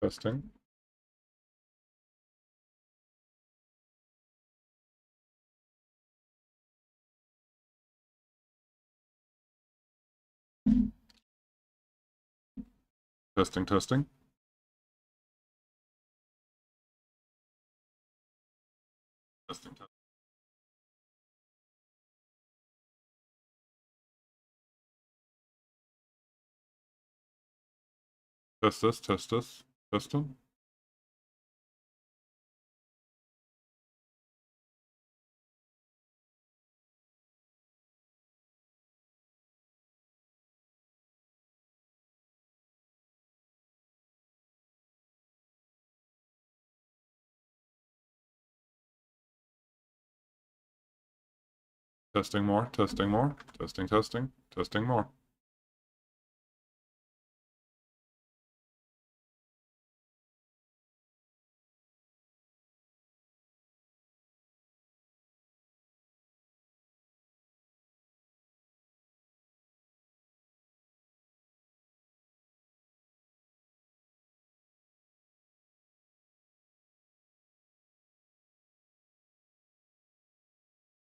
Testing. Testing, testing. Testing, testing. Test this, test this, testing. Testing more, testing more, testing, testing, testing more.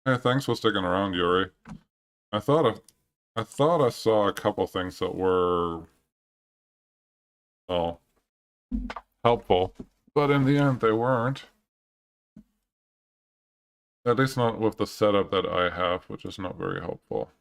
Hey, thanks for sticking around, Yuri. I thought I saw a couple things that were, well, helpful, but in the end they weren't. At least not with the setup that I have, which is not very helpful.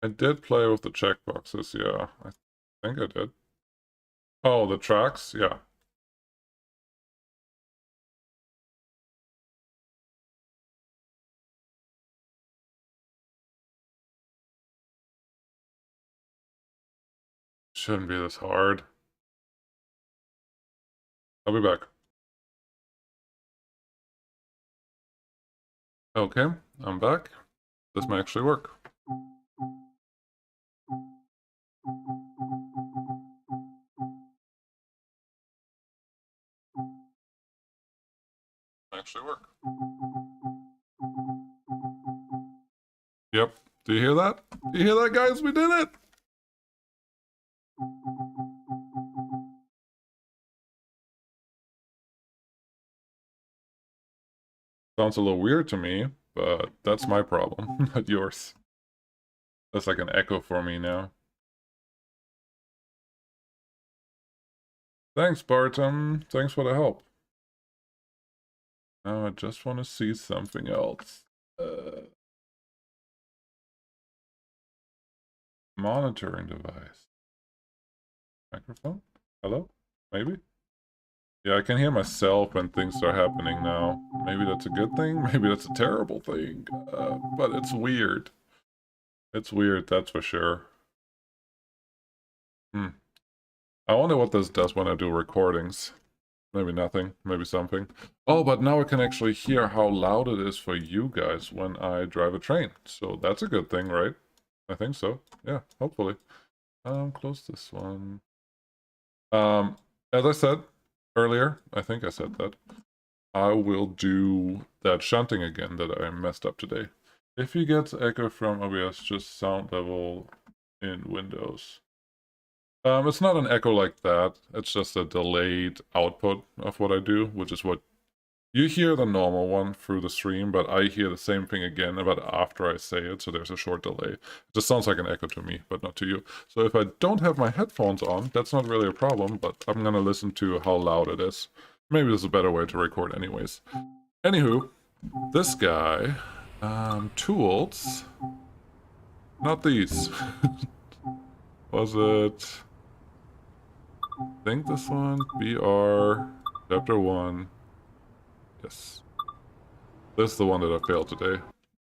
I did play with the checkboxes, yeah. I think I did. Oh, the tracks? Yeah. Shouldn't be this hard. I'll be back. Okay, I'm back. This might actually work. Actually work. Yep. Do you hear that? Do you hear that, guys? We did it! Sounds a little weird to me, but that's my problem, not yours. That's like an echo for me now. Thanks, Barton. Thanks for the help. Now I just want to see something else. Monitoring device. Microphone? Hello? Maybe? Yeah, I can hear myself when things are happening now. Maybe that's a good thing, maybe that's a terrible thing. But it's weird. It's weird, that's for sure. I wonder what this does when I do recordings. Maybe nothing, maybe something. Oh, but now I can actually hear how loud it is for you guys when I drive a train. So that's a good thing, right? I think so. Yeah, hopefully. Close this one. As I said earlier, I think I said that, I will do that shunting again that I messed up today. If he gets echo from OBS, just sound level in Windows. It's not an echo like that. It's just a delayed output of what I do, which is what You hear the normal one through the stream, but I hear the same thing again, but after I say it, so there's a short delay. It just sounds like an echo to me, but not to you. So if I don't have my headphones on, that's not really a problem, but I'm gonna listen to how loud it is. Maybe there's a better way to record anyways. Anywho, this guy, tools, not these. Was it, I think this one, BR, chapter 1. Yes. This is the one that I failed today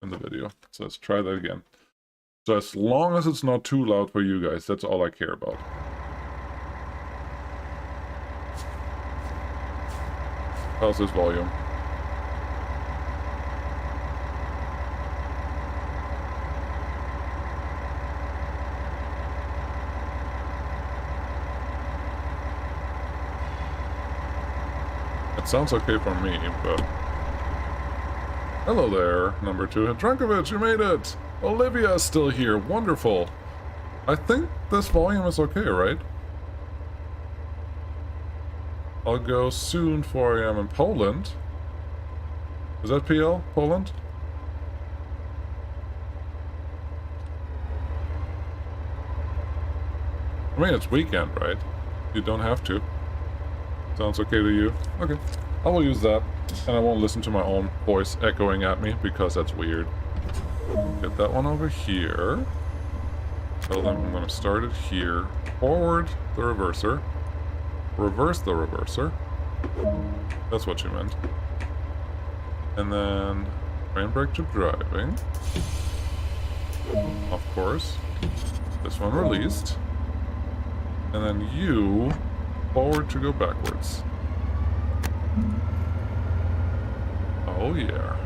in the video. So let's try that again. So as long as it's not too loud for you guys, that's all I care about. How's this volume? It sounds okay for me, but... Hello there, number 2. Drunkovich, you made it! Olivia is still here, wonderful! I think this volume is okay, right? I'll go soon, 4 AM in Poland. Is that PL, Poland? I mean, it's weekend, right? You don't have to. Sounds okay to you? Okay. I will use that, and I won't listen to my own voice echoing at me, because that's weird. Get that one over here. Tell them I'm going to start it here. Forward the reverser. Reverse the reverser. That's what you meant. And then frame brake to driving. Of course. This one released. And then you forward to go backwards. Oh yeah.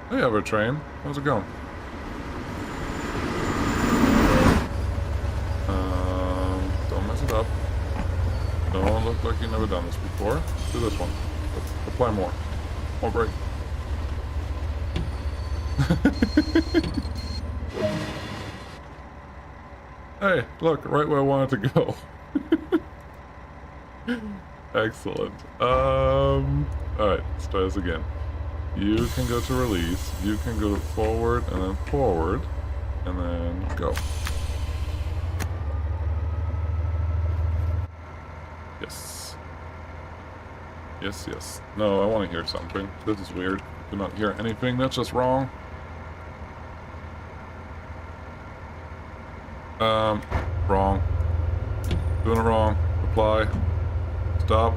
Hey Evertrain, how's it going? Don't mess it up. Don't look like you've never done this before. Do this one. Apply more. More brake. Hey, look, right where I wanted to go. Excellent. Alright, let's try this again. You can go to release, you can go forward, and then go. Yes. Yes, yes. No, I want to hear something. This is weird. Do not hear anything, that's just wrong. Wrong. Doing it wrong. Apply. Stop.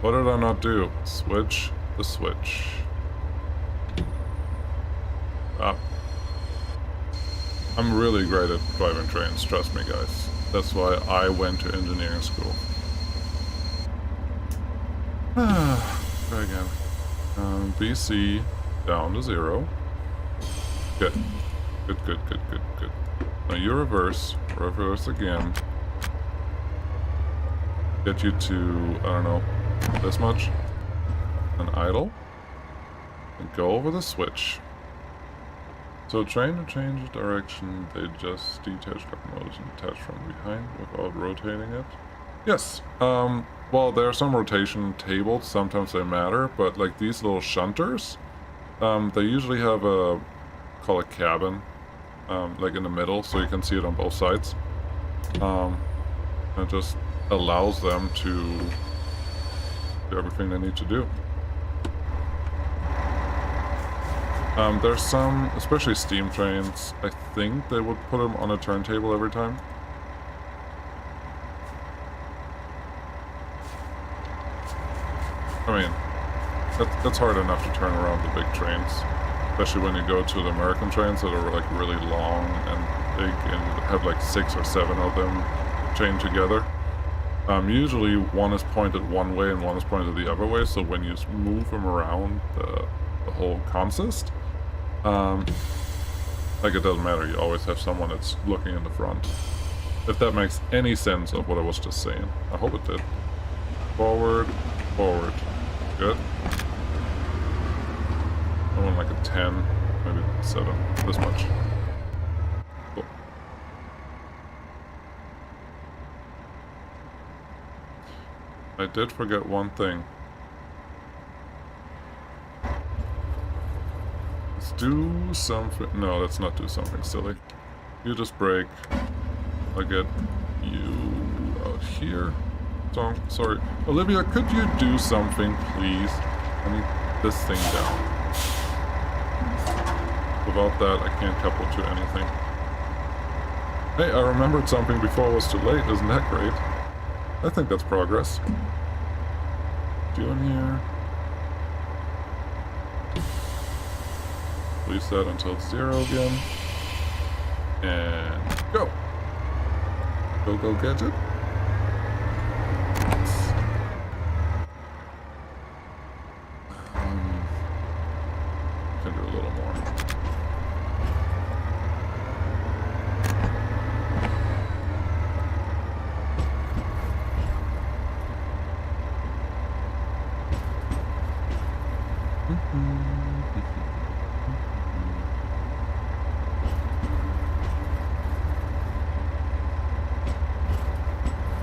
What did I not do? Switch the switch. Stop. I'm really great at driving trains, trust me guys. That's why I went to engineering school. Try again. BC down to 0. Good. Good, good, good, good, good. Now you reverse again. Get you to, I don't know, this much. And idle. And go over the switch. So train to change direction, they just detach locomotives and attach from behind without rotating it. Yes. Well, there are some rotation tables, sometimes they matter, but like these little shunters, they usually have a, call it cabin, like in the middle, so you can see it on both sides. It just allows them to do everything they need to do. There's some, especially steam trains, I think they would put them on a turntable every time. I mean, that's hard enough to turn around the big trains. Especially when you go to the American trains that are like really long and big and have like 6 or 7 of them chained together. Usually one is pointed one way and one is pointed the other way, so when you move them around the whole consist, like it doesn't matter, you always have someone that's looking in the front. If that makes any sense of what I was just saying. I hope it did. Forward, forward. Good. I want like a 10, maybe 7, this much. Cool. I did forget one thing. Let's do something. No, let's not do something silly. You just break. I'll get you out here. So, sorry. Olivia, could you do something, please? I need this thing down. Without that, I can't couple to anything. Hey, I remembered something before it was too late. Isn't that great? I think that's progress. Do in here. Leave that until 0 again. And go. Go get it. Can do a little more.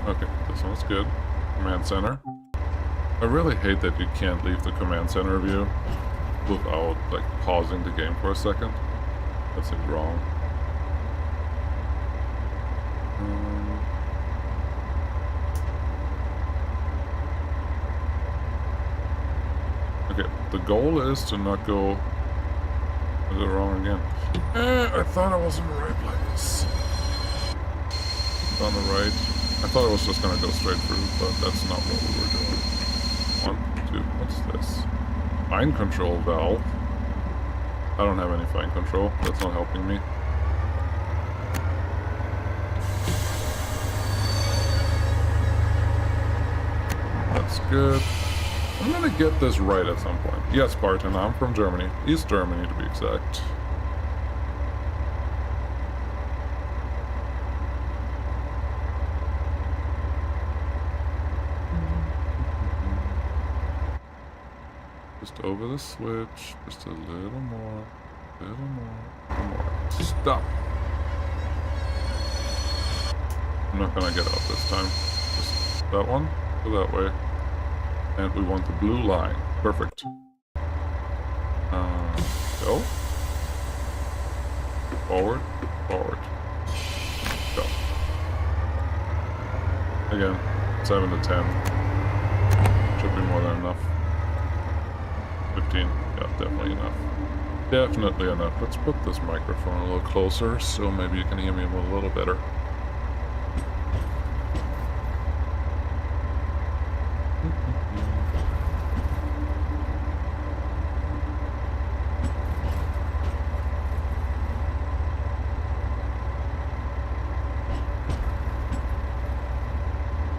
Okay, this one's good. Command center. I really hate that you can't leave the command center view without, like, pausing the game for a second. That seems wrong. Okay, the goal is to not go... Is it wrong again? I thought I was in the right place. On the right. I thought I was just gonna go straight through, but that's not what we were doing. 1, 2, what's this? Fine control valve. I don't have any fine control. That's not helping me. That's good. I'm gonna get this right at some point. Yes, Spartan, I'm from Germany. East Germany, to be exact. Just over the switch. Just a little more. A little more. Stop. I'm not gonna get out this time. Just that one. Go that way. And we want the blue line. Perfect. Go. Forward. Forward. Go. Again. 7 to 10. Should be more than enough. 15. Yeah, definitely enough. Definitely enough. Let's put this microphone a little closer so maybe you can hear me a little better.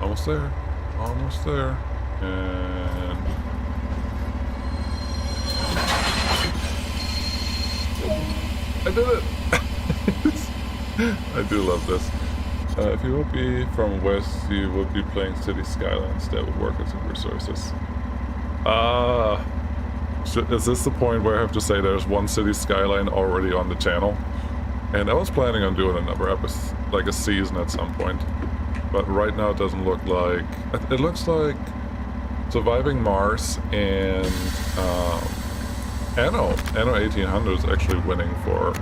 Almost there. Almost there. And... I did it! I do love this. If you would be from West, you would be playing City Skylines. That would work as resources. Is this the point where I have to say there's one City Skyline already on the channel? And I was planning on doing another episode, like a season at some point. But right now it doesn't look like... It looks like Surviving Mars and Anno 1800 is actually winning for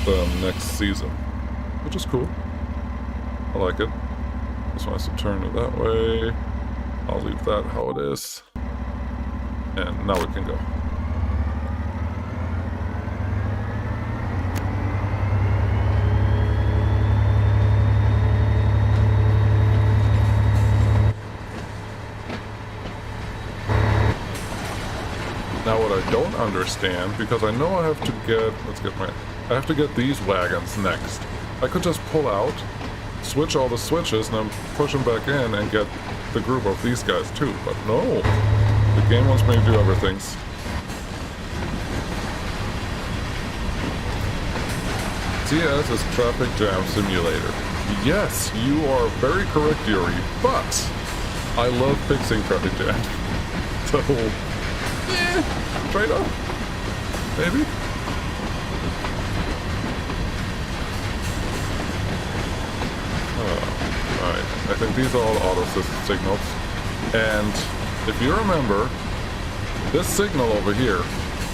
the next season, which is cool. I like it. This one has to turn it that way. I'll leave that how it is. And now we can go. Now what I don't understand, because I know I have to get, I have to get these wagons next. I could just pull out, switch all the switches, and then push them back in and get the group of these guys too, but no. The game wants me to do everything. CS is Traffic Jam Simulator. Yes, you are very correct, Yuri, but I love fixing traffic jam. So... trade-off? Maybe? Alright, I think these are all auto signals. And if you remember, this signal over here,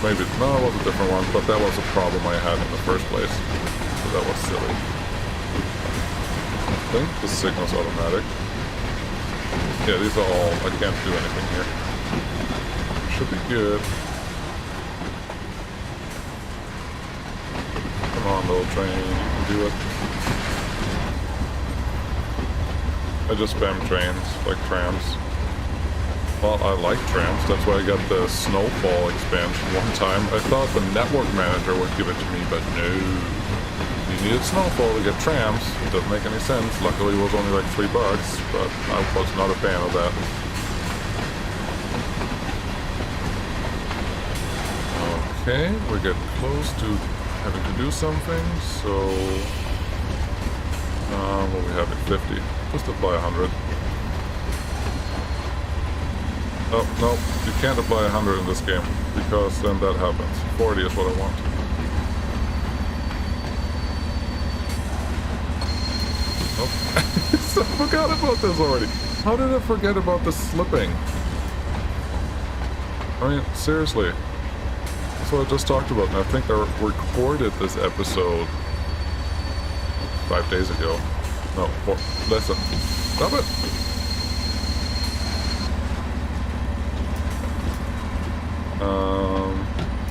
maybe, no, it was a different one, but that was a problem I had in the first place. So that was silly. I think the signal's automatic. Yeah, these are all, I can't do anything here. Should be good. Come on, little train, you can do it. I just spam trains, like trams. Well, I like trams, that's why I got the snowfall expansion one time. I thought the network manager would give it to me, but no. You needed snowfall to get trams. It doesn't make any sense. Luckily it was only like $3, but I was not a fan of that. Okay, we get close to having to do something, so... what we have at 50. Just apply 100. Oh, no, you can't apply 100 in this game, because then that happens. 40 is what I want. Oh, I forgot about this already. How did I forget about the slipping? I mean, seriously. That's what I just talked about, and I think I recorded this episode 5 days ago. No, 4. Listen. Stop it!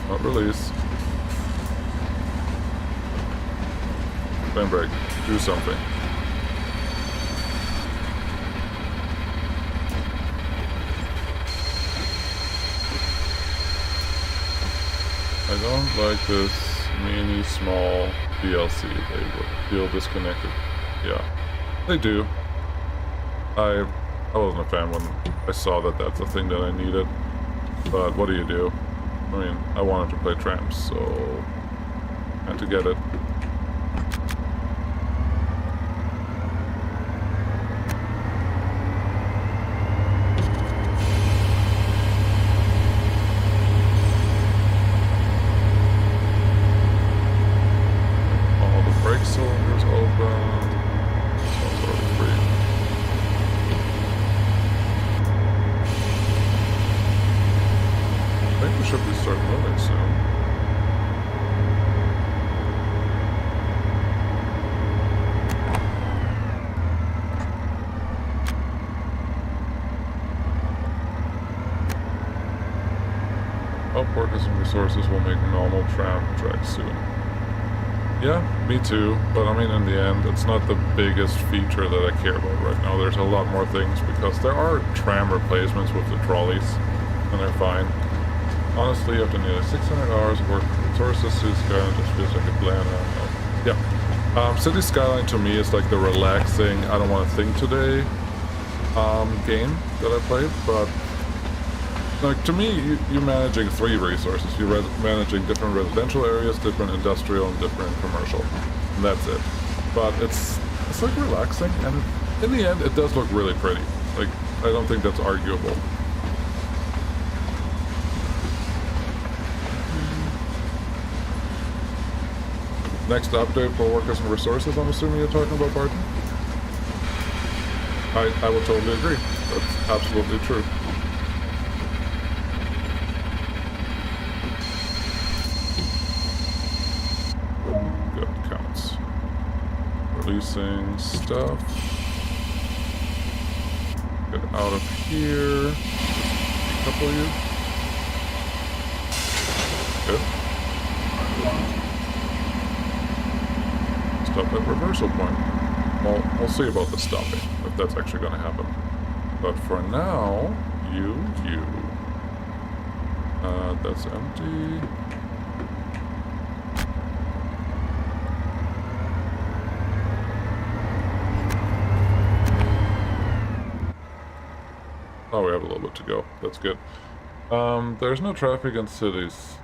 Not release. Spin break. Do something. I don't like this mini small DLC. They would feel disconnected. Yeah, they do. I wasn't a fan when I saw that that's the thing that I needed. But what do you do? I mean, I wanted to play trams, so I had to get it. All the brake cylinders open. This one's already free. I think we should be starting moving soon. Help workers and resources will make normal tram tracks soon. Yeah, me too, but I mean in the end, it's not the biggest feature that I care about right now. There's a lot more things because there are tram replacements with the trolleys, and they're fine. Honestly, after nearly 600 hours of work with resources, City Skyline just feels like a bland. Yeah. City Skyline to me is like the relaxing, I don't want to think today game that I played, but like to me, you're managing 3 resources. You're managing different residential areas, different industrial, and different commercial, and that's it. But it's like relaxing, and in the end, it does look really pretty. Like, I don't think that's arguable. Next update for workers and resources, I'm assuming you're talking about, Barton? I will totally agree. That's absolutely true. Good, counts. Releasing stuff. Get out of here. Just couple you. Good. Stop at reversal point. Well, we'll see about the stopping, if that's actually going to happen. But for now, you. That's empty. Oh, we have a little bit to go. That's good. There's no traffic in cities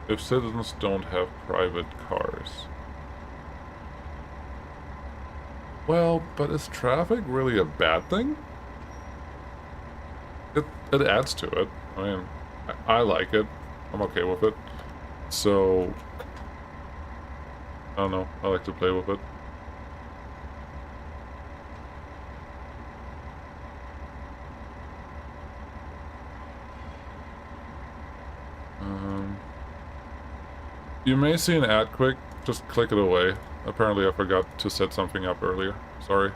if citizens don't have private cars. Well, but is traffic really a bad thing? It adds to it. I mean, I like it. I'm okay with it. So, I don't know. I like to play with it. You may see an ad quick, just click it away. Apparently I forgot to set something up earlier. Sorry.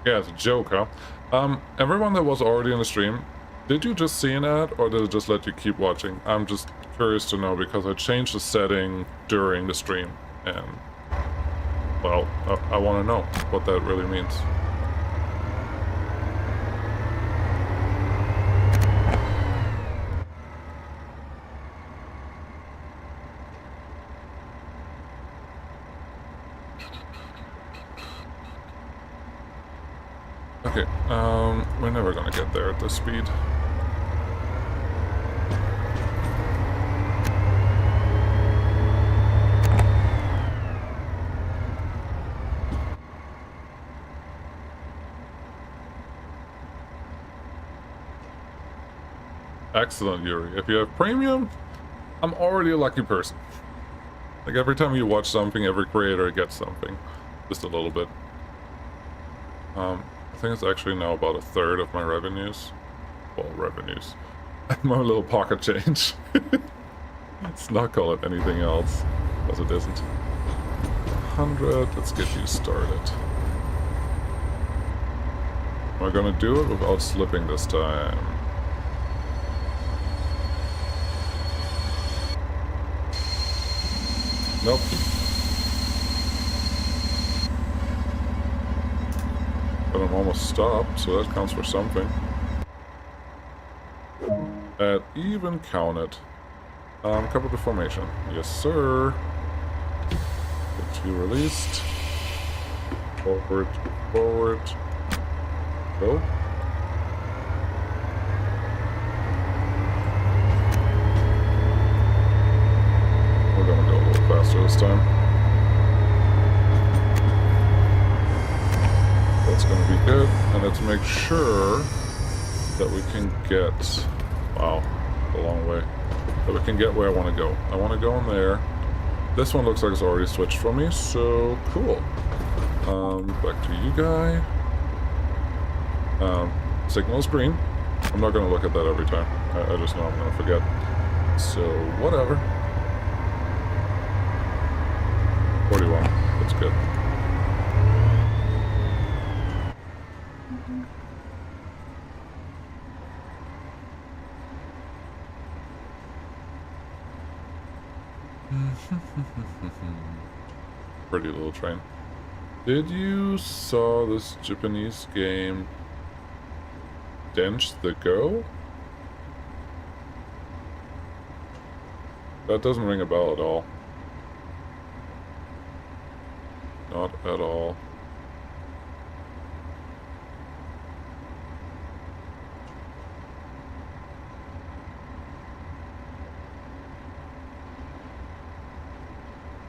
Yeah, it's a joke, huh? Everyone that was already in the stream, did you just see an ad, or did it just let you keep watching? I'm just curious to know, because I changed the setting during the stream, and, well, I want to know what that really means. Okay, we're never gonna get there at this speed. Excellent, Yuri. If you have premium, I'm already a lucky person. Like, every time you watch something, every creator gets something. Just a little bit. I think it's actually now about 1/3 of my revenues. Well, revenues. My little pocket change. Let's not call it anything else, because it isn't. 100, let's get you started. We're gonna do it without slipping this time. Nope. But I'm almost stopped, so that counts for something. At even counted. Cover the formation. Yes, sir. Get you released. Forward, forward. Go. We're gonna go a little faster this time. That's gonna be good. And let's make sure that we can get... Wow, a long way. That we can get where I want to go. I want to go in there. This one looks like it's already switched for me, so cool. Back to you, guy. Signal's green. I'm not going to look at that every time. I just know I'm going to forget. So, whatever. 41. That's good. Pretty little train. Did you saw this Japanese game Dench the Go? That doesn't ring a bell at all. Not at all.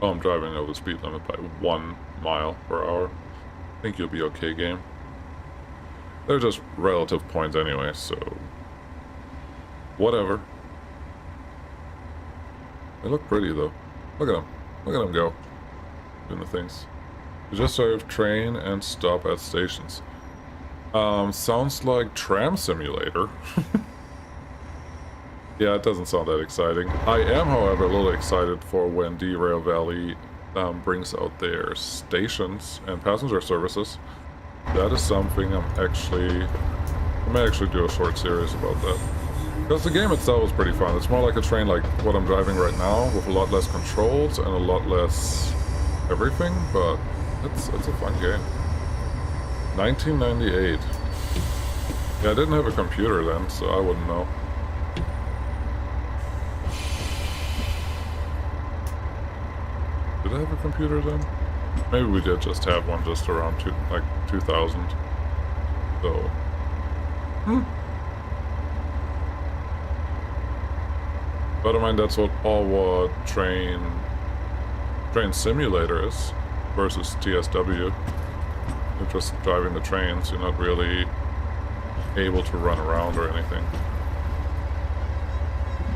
Oh, I'm driving over the speed limit by 1 mile per hour. I think you'll be okay, game. They're just relative points anyway, so... whatever. They look pretty, though. Look at them. Look at them go. Doing the things. You just serve train and stop at stations. Sounds like Tram Simulator. Yeah, it doesn't sound that exciting. I am, however, a little excited for when Derail Valley brings out their stations and passenger services. That is something I may actually do a short series about that. Because the game itself is pretty fun. It's more like a train like what I'm driving right now, with a lot less controls and a lot less everything, but it's a fun game. 1998. Yeah, I didn't have a computer then, so I wouldn't know. Did I have a computer then? Maybe we did just have one just around 2000. So, But I mean, that's what Train Simulator is versus TSW. You're just driving the trains, you're not really able to run around or anything.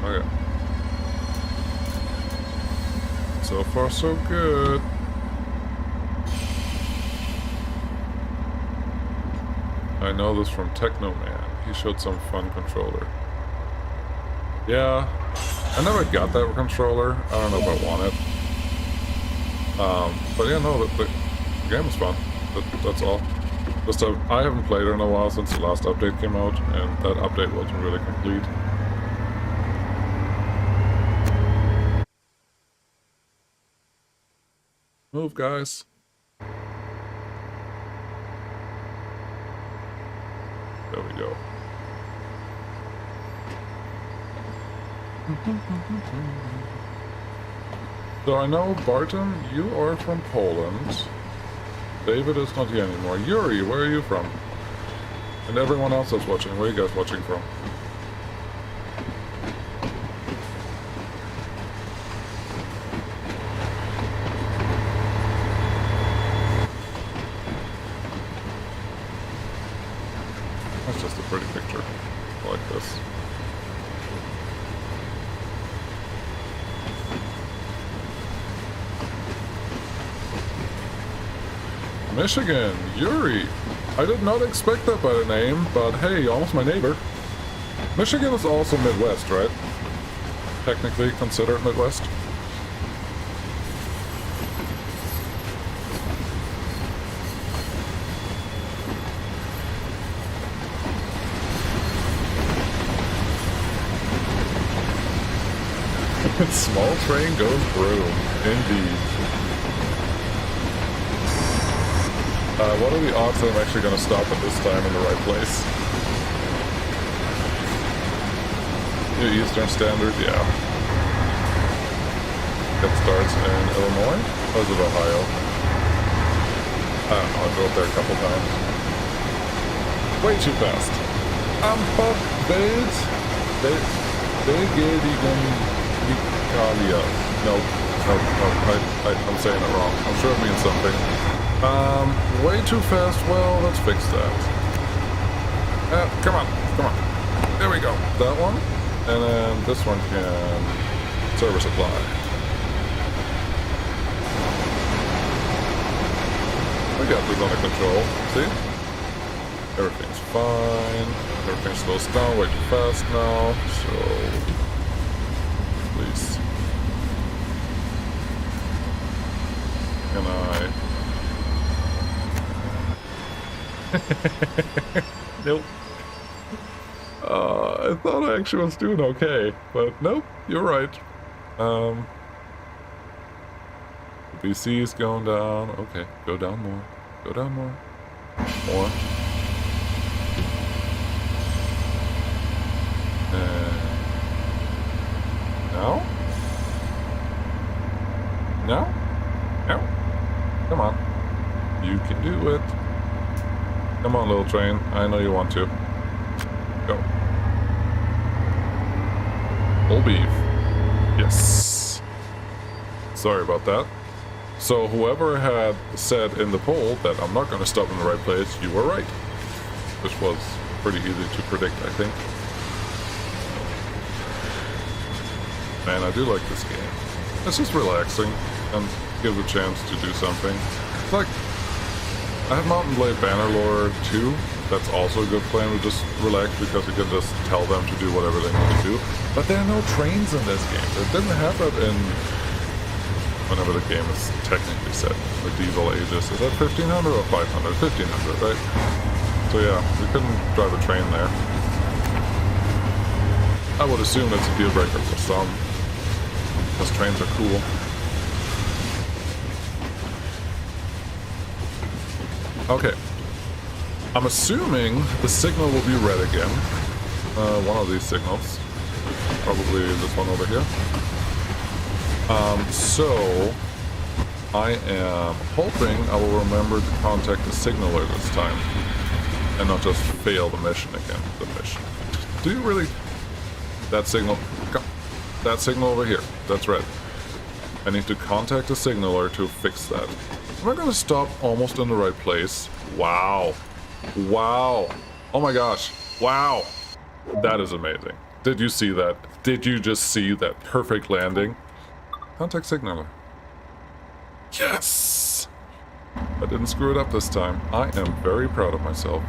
Okay. So far, so good. I know this from Techno Man. He showed some fun controller. Yeah, I never got that controller. I don't know if I want it. But yeah, no, the game was fun. That's all. Just I haven't played it in a while since the last update came out, and that update wasn't really complete. Move, guys. There we go. So I know, Barton, you are from Poland. David is not here anymore. Yuri, where are you from? And everyone else that's watching, where are you guys watching from? That's just a pretty picture. I like this. Michigan, Yuri. I did not expect that by the name, but hey, almost my neighbor. Michigan is also Midwest, right? Technically considered Midwest. Small train goes broom, indeed. What are the odds that I'm actually going to stop at this time in the right place? Your Eastern Standard, yeah. That starts in Illinois? Or is it Ohio? I don't know, I drove there a couple times. Way too fast. Fuck, Nope, I'm saying it wrong. I'm sure it means something. Way too fast. Well, let's fix that. Come on. There we go. That one. And then this one can service apply. We got this under control. See? Everything's fine. Everything slows down way too fast now. So, please. Can I? Nope. I thought I actually was doing okay, but nope, you're right. The BC is going down. Okay, go down more. Go down more. More. No? No? No? Come on. You can do it. Come on, little train. I know you want to. Go. Full beef. Yes. Sorry about that. So whoever had said in the poll that I'm not going to stop in the right place, you were right. Which was pretty easy to predict, I think. Man, I do like this game. It's just relaxing and gives a chance to do something. It's like, I have Mountain Blade Bannerlord 2. That's also a good plan to just relax because you can just tell them to do whatever they need to do. But there are no trains in this game. It didn't have it in whenever the game is technically set. The Diesel Ages. Is that 1500 or 500? 1500, right? So yeah, we couldn't drive a train there. I would assume it's a deal breaker for some. Because trains are cool. Okay. I'm assuming the signal will be red again. One of these signals. Probably this one over here. So I am hoping I will remember to contact the signaler this time. And not just fail the mission again. The mission. Do you really... That signal... Come. That signal over here. That's red. I need to contact the signaler to fix that. Am I gonna stop almost in the right place? Wow. Wow. Oh my gosh. Wow. That is amazing. Did you see that? Did you just see that perfect landing? Contact signaler. Yes! I didn't screw it up this time. I am very proud of myself.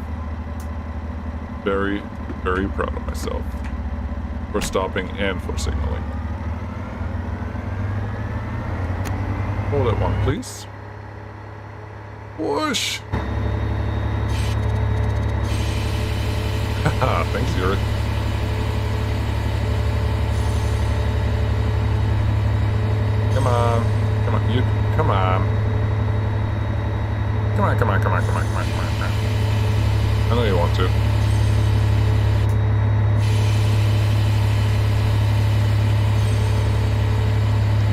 Very, very proud of myself. For stopping and for signaling. Hold it one, please. Whoosh! Haha, thanks, Yuri. Come on. Come on, you. Come on. Come on, come on, come on, come on, come on, come on, come on. I know you want to.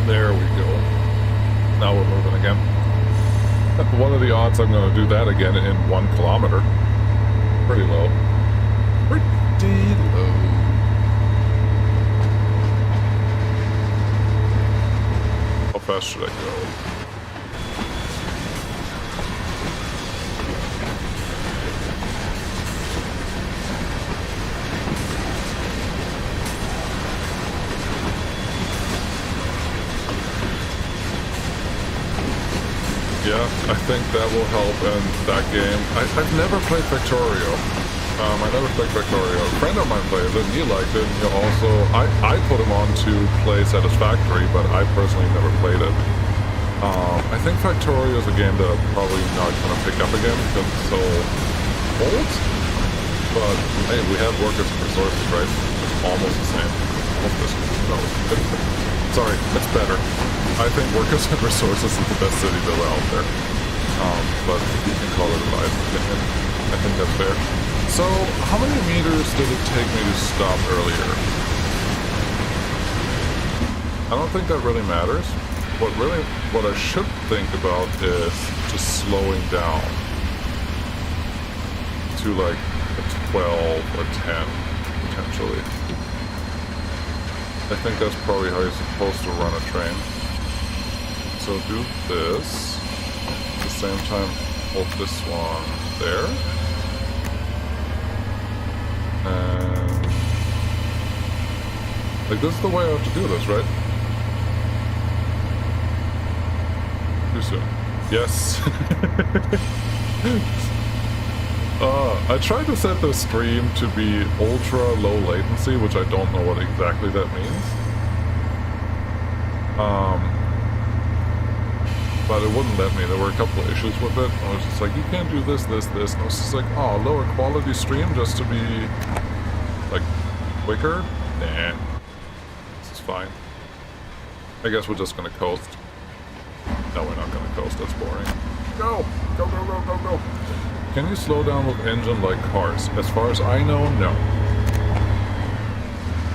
There we go. Now we're moving again. What are the odds I'm going to do that again in 1 kilometer? Pretty low. Pretty low. How fast should I go? Yeah, I think that will help in that game. I've never played Factorio. I never played Factorio. A friend of mine plays it, and he liked it. And he also, I put him on to play Satisfactory, but I personally never played it. I think Factorio is a game that I'm probably not going to pick up again because it's so old. But hey, we have workers and resources, right? It's almost the same. No, sorry, it's better. I think workers and resources is the best city builder out there. But you can call it a biased opinion. I think that's fair. So, how many meters did it take me to stop earlier? I don't think that really matters. What I should think about is just slowing down to like a 12 or 10, potentially. I think that's probably how you're supposed to run a train. So do this. At the same time, hold this one there. And like this is the way I have to do this, right? Too soon. Yes. I tried to set the stream to be ultra low latency, which I don't know what exactly that means. But it wouldn't let me. There were a couple of issues with it. I was just like, you can't do this, this, this. And I was just like, oh, lower quality stream just to be, like, quicker? Nah. This is fine. I guess we're just gonna coast. No, we're not gonna coast. That's boring. Go! Go, go, go, go, go! Can you slow down with engine like cars? As far as I know, no.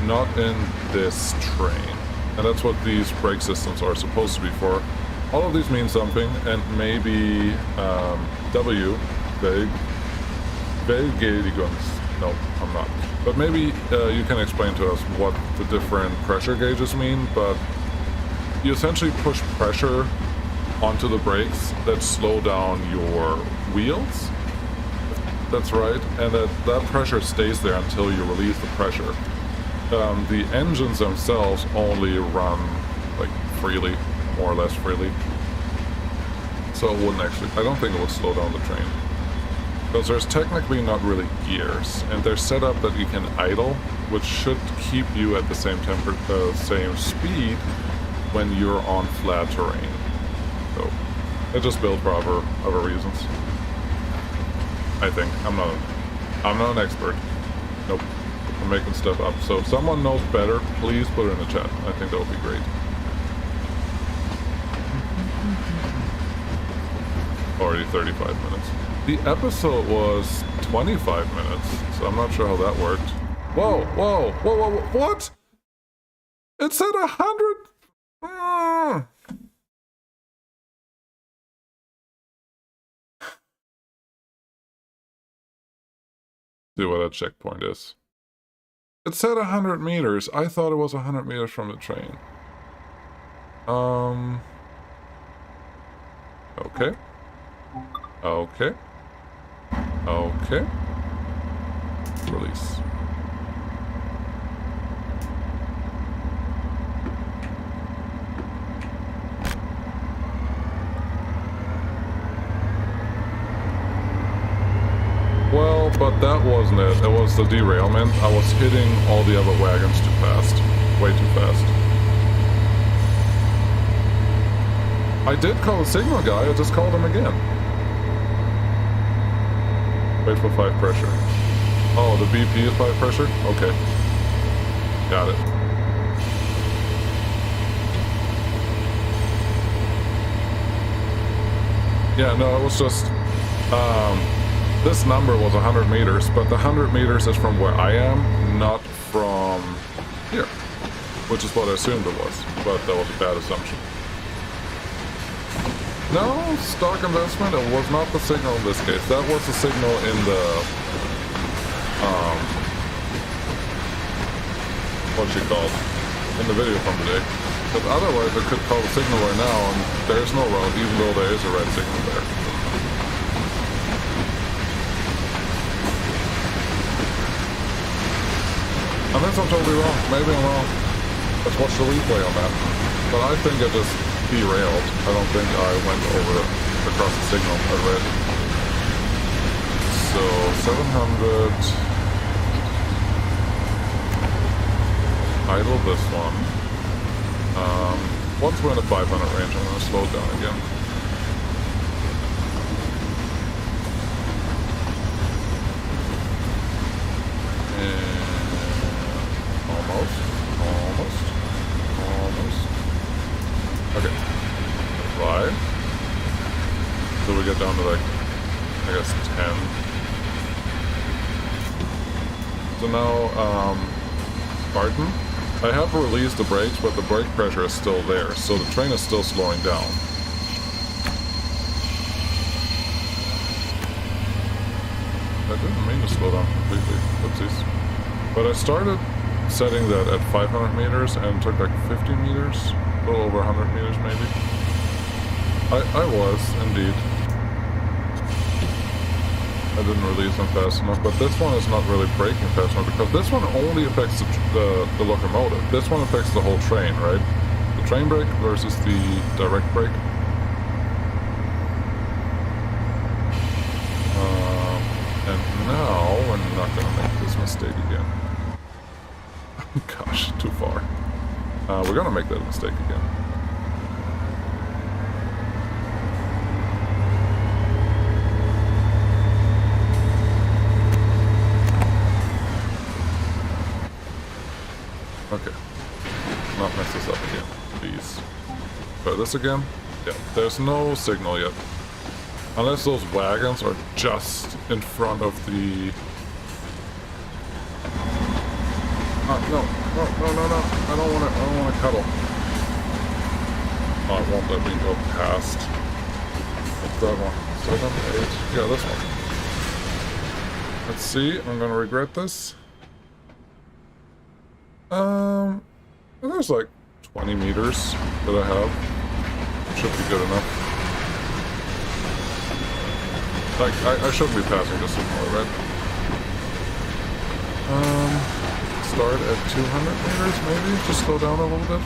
Not in this train. And that's what these brake systems are supposed to be for. All of these mean something, and maybe W, Velgedigons. No, I'm not. But maybe you can explain to us what the different pressure gauges mean, but you essentially push pressure onto the brakes that slow down your wheels. That's right, and that pressure stays there until you release the pressure. The engines themselves only run like freely, more or less freely. So it wouldn't actually, I don't think it would slow down the train. Because there's technically not really gears, and they're set up that you can idle, which should keep you at the same same speed when you're on flat terrain. So they're just built for other reasons. I think. I'm not an expert. Nope. I'm making stuff up. So if someone knows better, please put it in the chat. I think that would be great. Already 35 minutes. The episode was 25 minutes, so I'm not sure how that worked. Whoa, whoa, whoa, whoa, whoa. What? It said 100. See what that checkpoint is. It said 100 meters. I thought it was 100 meters from the train. Okay. Okay. Okay. Release. Well, but that wasn't it. It was the derailment. I was hitting all the other wagons too fast. Way too fast. I did call the signal guy, I just called him again. Wait for 5 pressure. Oh, the BP is 5 pressure? Okay. Got it. Yeah, no, it was just... this number was 100 meters, but the 100 meters is from where I am, not from here. Which is what I assumed it was, but that was a bad assumption. No, stock investment, it was not the signal in this case. That was the signal in the, what's it called? In the video from today. Because otherwise I could call the signal right now and there's no road, even though there is a red signal there. Unless I'm totally wrong. Maybe I'm wrong. Let's watch the replay on that. But I think I just derailed. I don't think I went over across the signal I read. So 700. Idle this one. Once we're in the 500 range, I'm going to slow it down again. Almost. Okay. 5. So we get down to like, I guess 10. So now, Barton, I have released the brakes, but the brake pressure is still there, so the train is still slowing down. I didn't mean to slow down completely. Oopsies. But I started setting that at 500 meters and took like 50 meters, a little over 100 meters maybe. I was, indeed. I didn't release them fast enough, but this one is not really braking fast enough because this one only affects the locomotive. This one affects the whole train, right? The train brake versus the direct brake. And now we're not going to make this mistake again. Gosh, too far. We're gonna make that mistake again. Okay. Not mess this up again, please. Try this again? Yeah, there's no signal yet. Unless those wagons are just in front of the... No. I don't want to cuddle. Oh, it won't let me go past. What's that one? 7, 8? Yeah, this one. Let's see. I'm gonna regret this. There's like 20 meters that I have. Should be good enough. Like, I shouldn't be passing this signal, right? Start at 200 meters, maybe? Just slow down a little bit?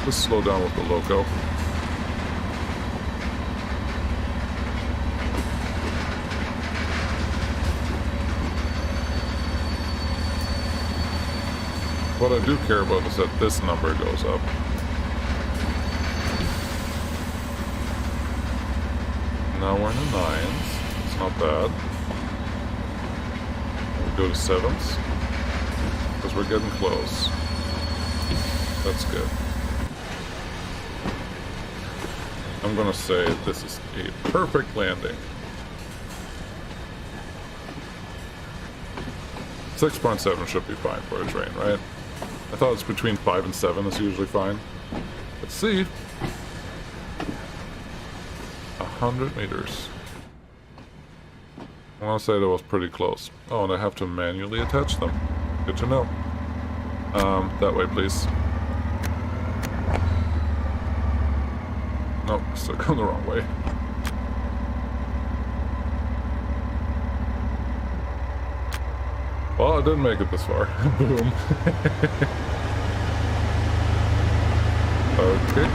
Just slow down with the loco. What I do care about is that this number goes up. Now we're in the 9s. It's not bad. We go to 7s. Because we're getting close. That's good. I'm gonna say this is a perfect landing. 6.7 should be fine for a train, right? I thought it's between 5 and 7 is usually fine. Let's see. 100 meters. I want to say that was pretty close. Oh, and I have to manually attach them. Good to know. That way, please. Nope, still going the wrong way. Well, I didn't make it this far. Boom. Okay.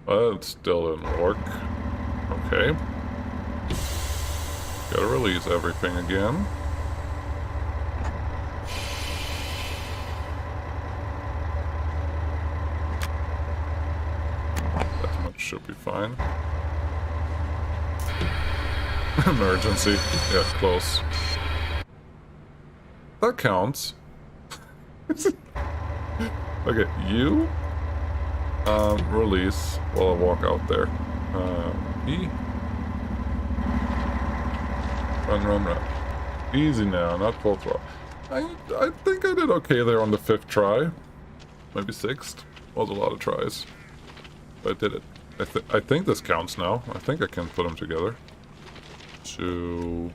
Well, it still didn't work. Okay. Gotta release everything again. That much should be fine. Emergency. Yeah, close. That counts. Okay, you release while I walk out there. E. Run. Easy now, not full throw. I think I did okay there on the 5th try. Maybe 6th. Was a lot of tries. But I did it. I think this counts now. I think I can put them together. 2.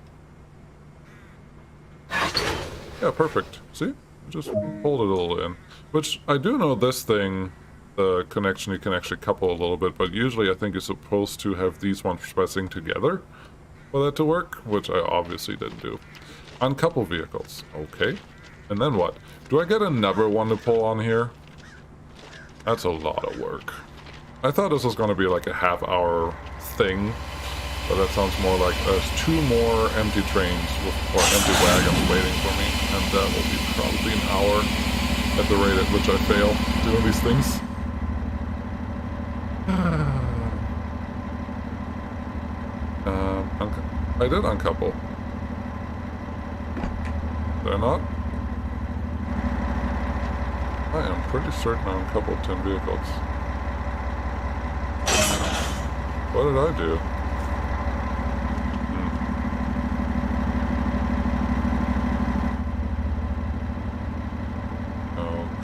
Yeah, perfect. See? Just hold it a little in. Which, I do know this thing, the connection, you can actually couple a little bit, but usually I think you're supposed to have these ones pressing together for that to work, which I obviously didn't do. Uncouple vehicles. Okay. And then what? Do I get another one to pull on here? That's a lot of work. I thought this was going to be like a half-hour thing, but that sounds more like there's 2 more empty trains or empty wagons waiting for me, and that will be probably an hour at the rate at which I fail doing these things. I did uncouple. Did I not? I am pretty certain I uncoupled 10 vehicles. What did I do?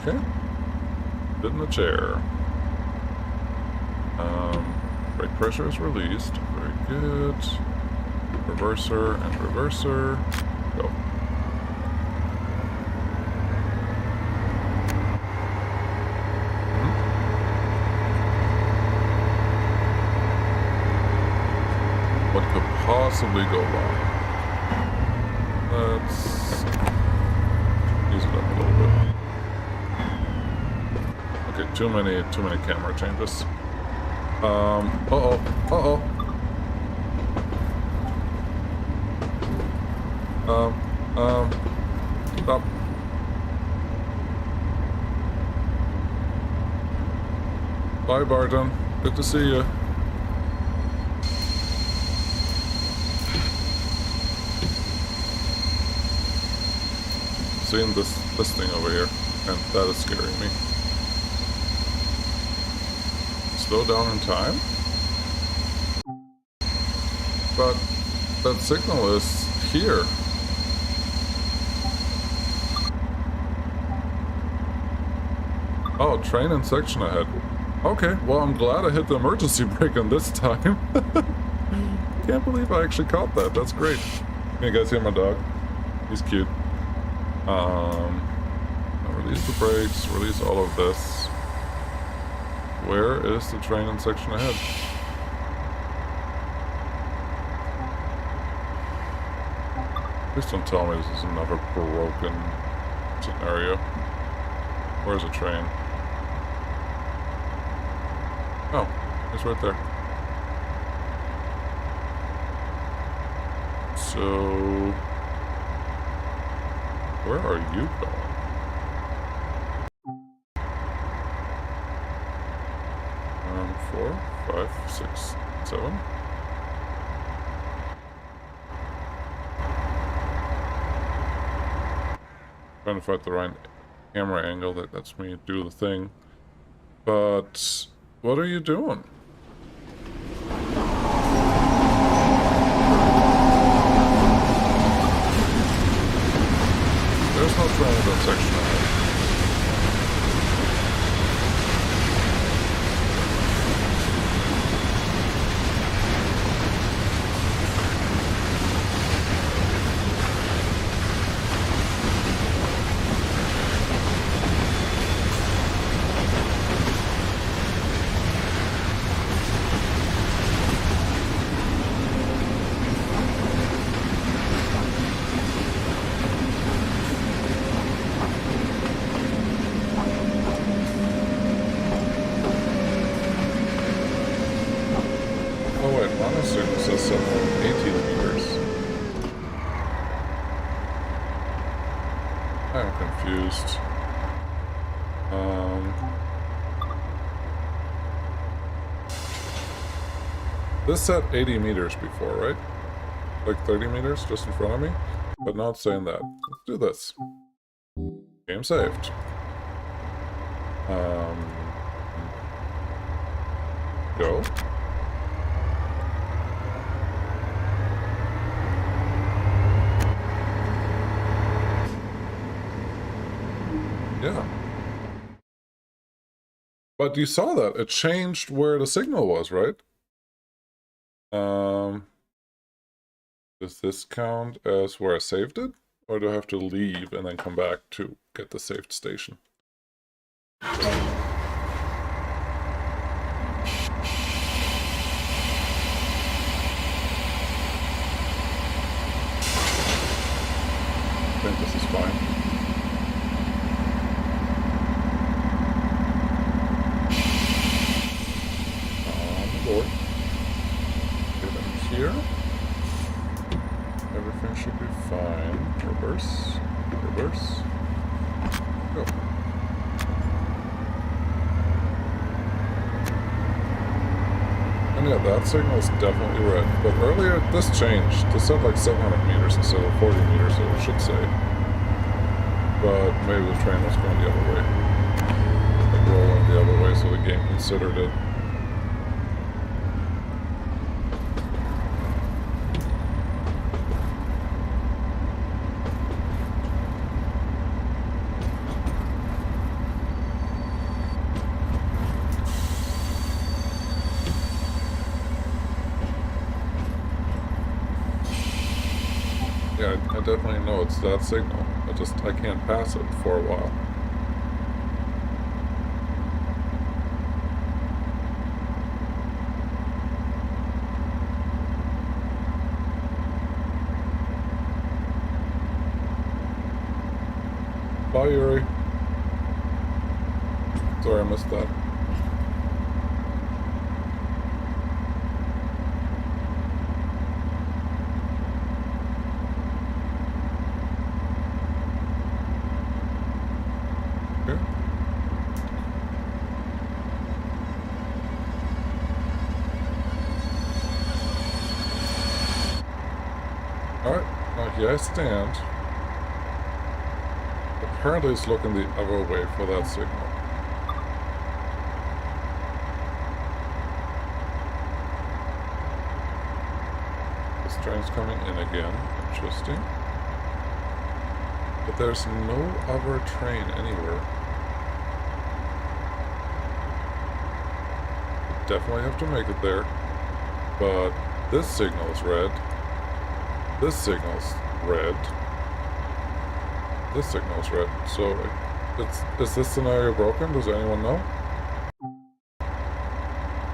Okay. Sit in the chair. Brake pressure is released. Very good. Reverser and reverser. Go. What could possibly go wrong? Let's use it up a little bit. Okay, too many camera changes. Uh-oh. Stop. Bye, Barton. Good to see you. Seeing this thing over here, and that is scaring me. Slow down in time? But that signal is here. Oh, train in section ahead. Okay, well, I'm glad I hit the emergency brake on this time. Can't believe I actually caught that. That's great. Can you guys hear my dog? He's cute. Release the brakes, release all of this. Where is the train in section ahead? Please don't tell me this is another broken scenario. Where's the train? Oh, it's right there. So, where are you going? 4, 5, 6, 7. Trying to find the right camera angle that lets me do the thing. But what are you doing? There's no train in that section ahead. confused. This said 80 meters before, right? Like 30 meters just in front of me? But now it's saying that. Let's do this. Game saved. Go. Yeah. But you saw that. It changed where the signal was, right? Does this count as where I saved it? Or do I have to leave and then come back to get the saved station? I think this is fine. On the board. Get in here. Everything should be fine. Reverse. Reverse. Go. And yeah, that signal is definitely red. But earlier, this changed. This said like 700 meters instead of 40 meters, it should say. But maybe the train was going the other way. Like rolling the other way, so the game considered it. Yeah, I definitely know it's that signal. I can't pass it for a while. Bye, Yuri. Sorry I missed that. Alright, now here I stand. Apparently it's looking the other way for that signal. This train's coming in again. Interesting. But there's no other train anywhere. I definitely have to make it there. But this signal's red. This signal's red. This signal's red. So, is this scenario broken? Does anyone know?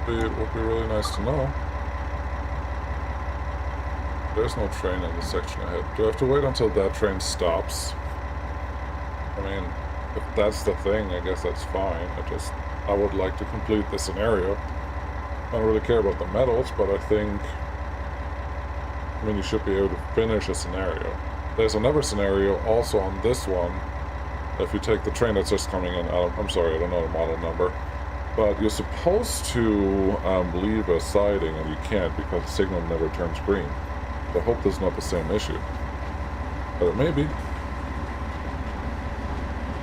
It would be really nice to know. There's no train in the section ahead. Do I have to wait until that train stops? I mean, if that's the thing, I guess that's fine. I would like to complete the scenario. I don't really care about the medals, but I think... I mean, you should be able to finish a scenario. There's another scenario also on this one. If you take the train that's just coming in, I'm sorry, I don't know the model number. But you're supposed to leave a siding and you can't because the signal never turns green. I hope there's not the same issue. But it may be.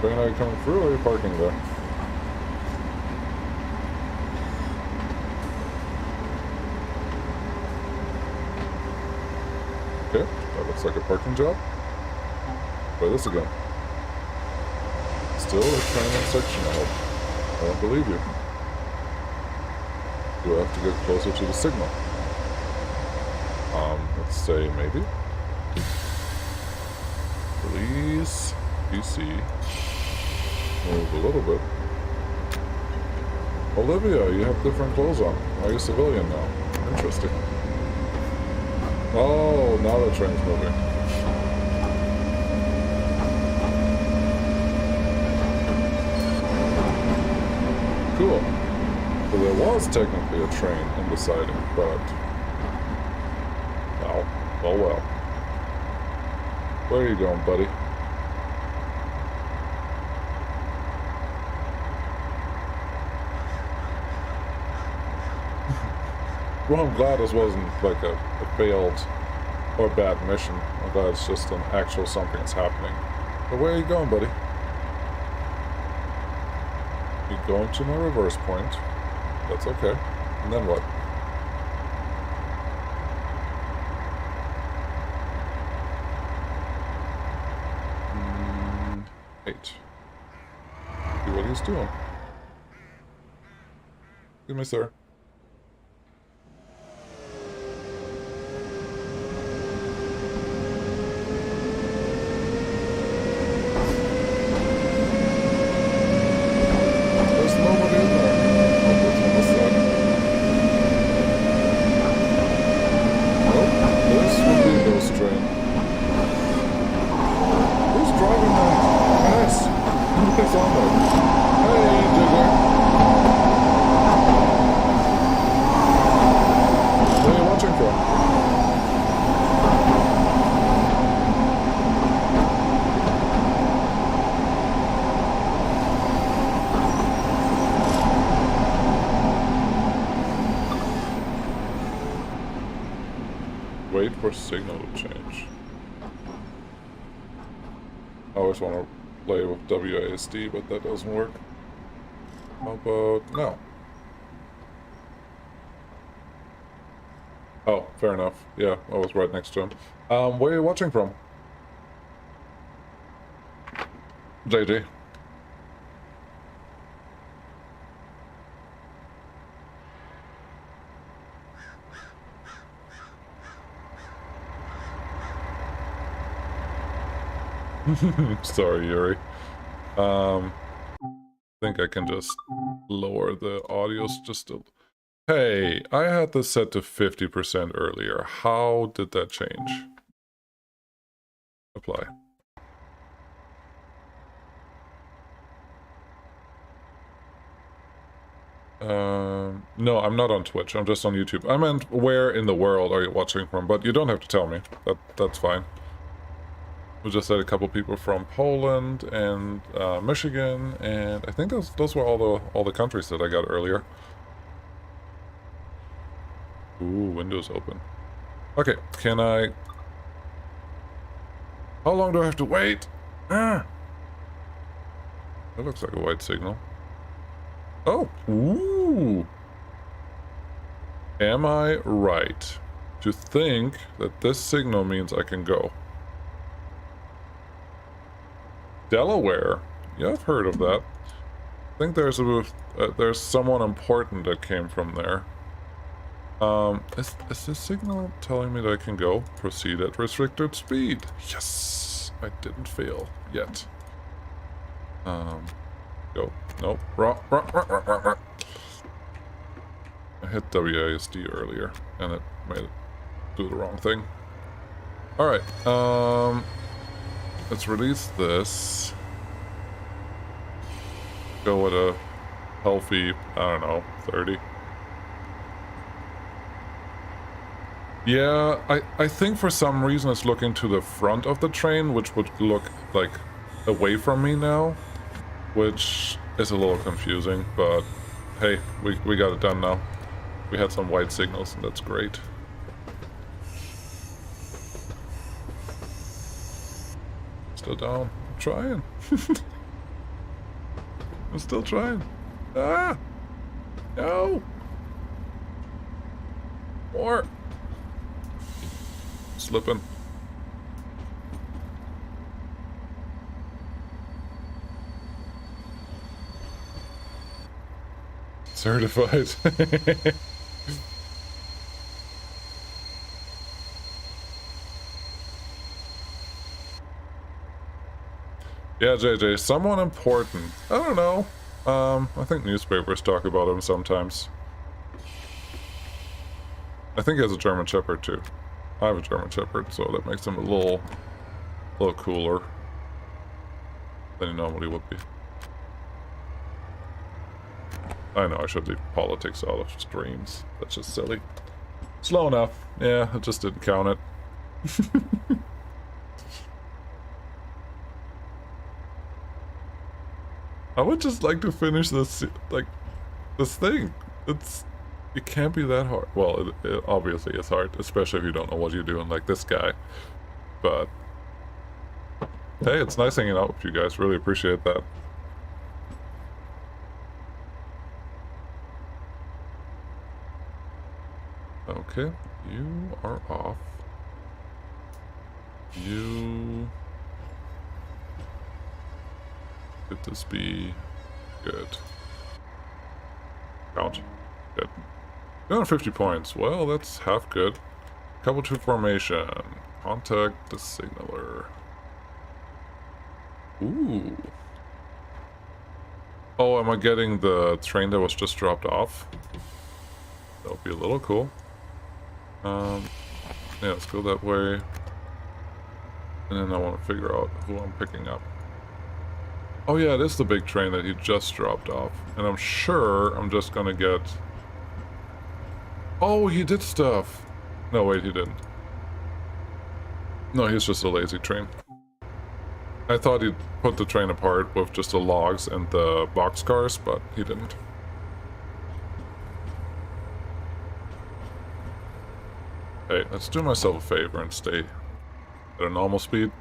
Train, are you coming through or are you parking there? Okay, that looks like a parking job. Try this again. Still a train in section out. I don't believe you. Do I have to get closer to the signal? Let's say maybe. Please, PC. Move a little bit. Olivia, you have different clothes on. Are you a civilian now? Interesting. Oh, now the train's moving. Cool. So there was technically a train in the siding, but... well, oh well. Where are you going, buddy? Well, I'm glad this wasn't like a failed or bad mission. I'm glad it's just an actual something that's happening. But where are you going, buddy? You're going to my reverse point. That's okay. And then what? Eight. See what he's doing. Excuse me, sir. There's nobody in there. Oh, it's on this side. Nope, this would be a ghost train. Who's driving that? Yes! Who's on there? Hey, Digger! Where are you watching from? Wait for signal to change. I always want to play with WASD, but that doesn't work. How about now? Oh, fair enough. Yeah, I was right next to him. Where are you watching from? JJ. Sorry, Yuri. I think I can just lower the audios just a... Hey, I had this set to 50% earlier. How did that change? Apply. No, I'm not on Twitch. I'm just on YouTube. I meant, where in the world are you watching from? But you don't have to tell me. That's fine. We just had a couple people from Poland and Michigan, and I think those were all the countries that I got earlier. Ooh, windows open. Okay, can I... How long do I have to wait? Ah! That looks like a white signal. Oh, ooh! Am I right to think that this signal means I can go? Delaware? Yeah, I've heard of that. I think there's someone important that came from there. Is this signal telling me that I can go? Proceed at restricted speed. Yes! I didn't fail yet. Go. Nope. I hit WASD earlier, and it made it do the wrong thing. Alright, let's release this. Go with a healthy, I don't know, 30. Yeah, I think for some reason it's looking to the front of the train, which would look like away from me now, which is a little confusing, but hey, we got it done now. We had some white signals, and that's great. Still down. I'm trying. I'm still trying. Ah! No! More! Slipping. Certified. Yeah, JJ, someone important. I don't know. I think newspapers talk about him sometimes. I think he has a German Shepherd too. I have a German Shepherd, so that makes him a little cooler than he normally would be. I know, I should leave politics out of streams. That's just silly. Slow enough. Yeah, I just didn't count it. I would just like to finish this, like, this thing. It's It can't be that hard. Well, it obviously is hard, especially if you don't know what you're doing, like this guy. But hey, it's nice hanging out with you guys. Really appreciate that. Okay, you are off. You... Could this be good? Count. Good. 250 points. Well, that's half good. Couple 2 formation. Contact the signaler. Ooh. Oh, am I getting the train that was just dropped off? That would be a little cool. Yeah, let's go that way. And then I want to figure out who I'm picking up. Oh yeah, it is the big train that he just dropped off. And I'm sure I'm just gonna get... Oh, he did stuff! No, wait, he didn't. No, he's just a lazy train. I thought he'd put the train apart with just the logs and the boxcars, but he didn't. Hey, let's do myself a favor and stay at a normal speed.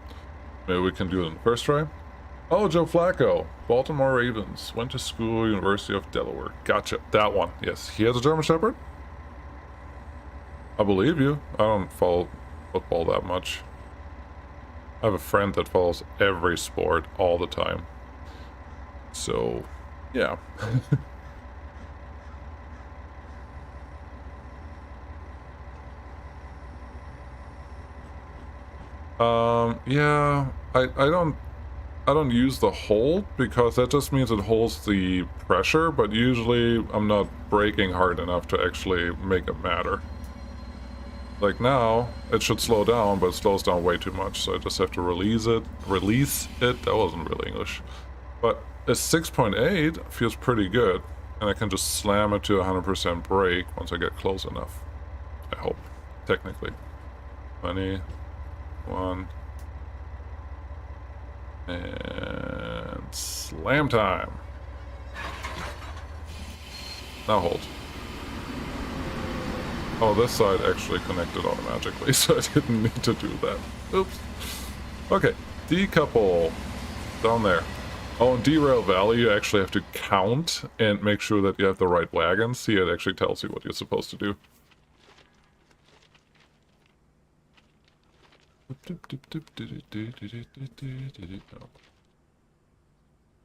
Maybe we can do it in the first try. Oh, Joe Flacco, Baltimore Ravens, went to school, University of Delaware. Gotcha, that one. Yes, he has a German Shepherd? I believe you. I don't follow football that much. I have a friend that follows every sport all the time. So, yeah. Yeah, I don't use the hold because that just means it holds the pressure, but usually I'm not braking hard enough to actually make it matter. Like now, it should slow down, but it slows down way too much, so I just have to release it. That wasn't really English. But a 6.8 feels pretty good, and I can just slam it to 100% brake once I get close enough. I hope, technically. 21. And slam time. Now hold. Oh, this side actually connected automatically, so I didn't need to do that. Oops. Okay, decouple. Down there. Oh, in Derail Valley, you actually have to count and make sure that you have the right wagons. See, it actually tells you what you're supposed to do.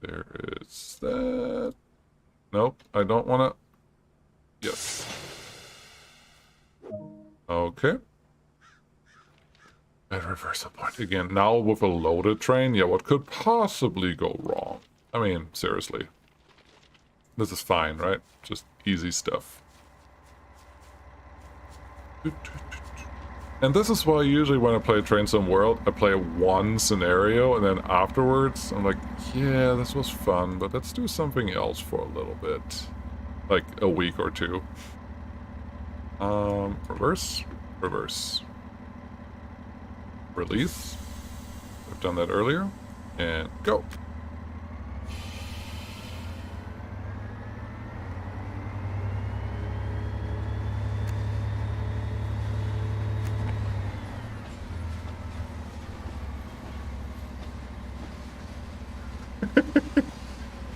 There is that. Nope, I don't want to. Yes. Okay. At reversal point again. Now with a loaded train, yeah, what could possibly go wrong? I mean, seriously. This is fine, right? Just easy stuff. And this is why usually when I play Train Sim World, I play one scenario, and then afterwards, I'm like, yeah, this was fun, but let's do something else for a little bit. Like a week or two. Reverse, reverse. Release. I've done that earlier. And go.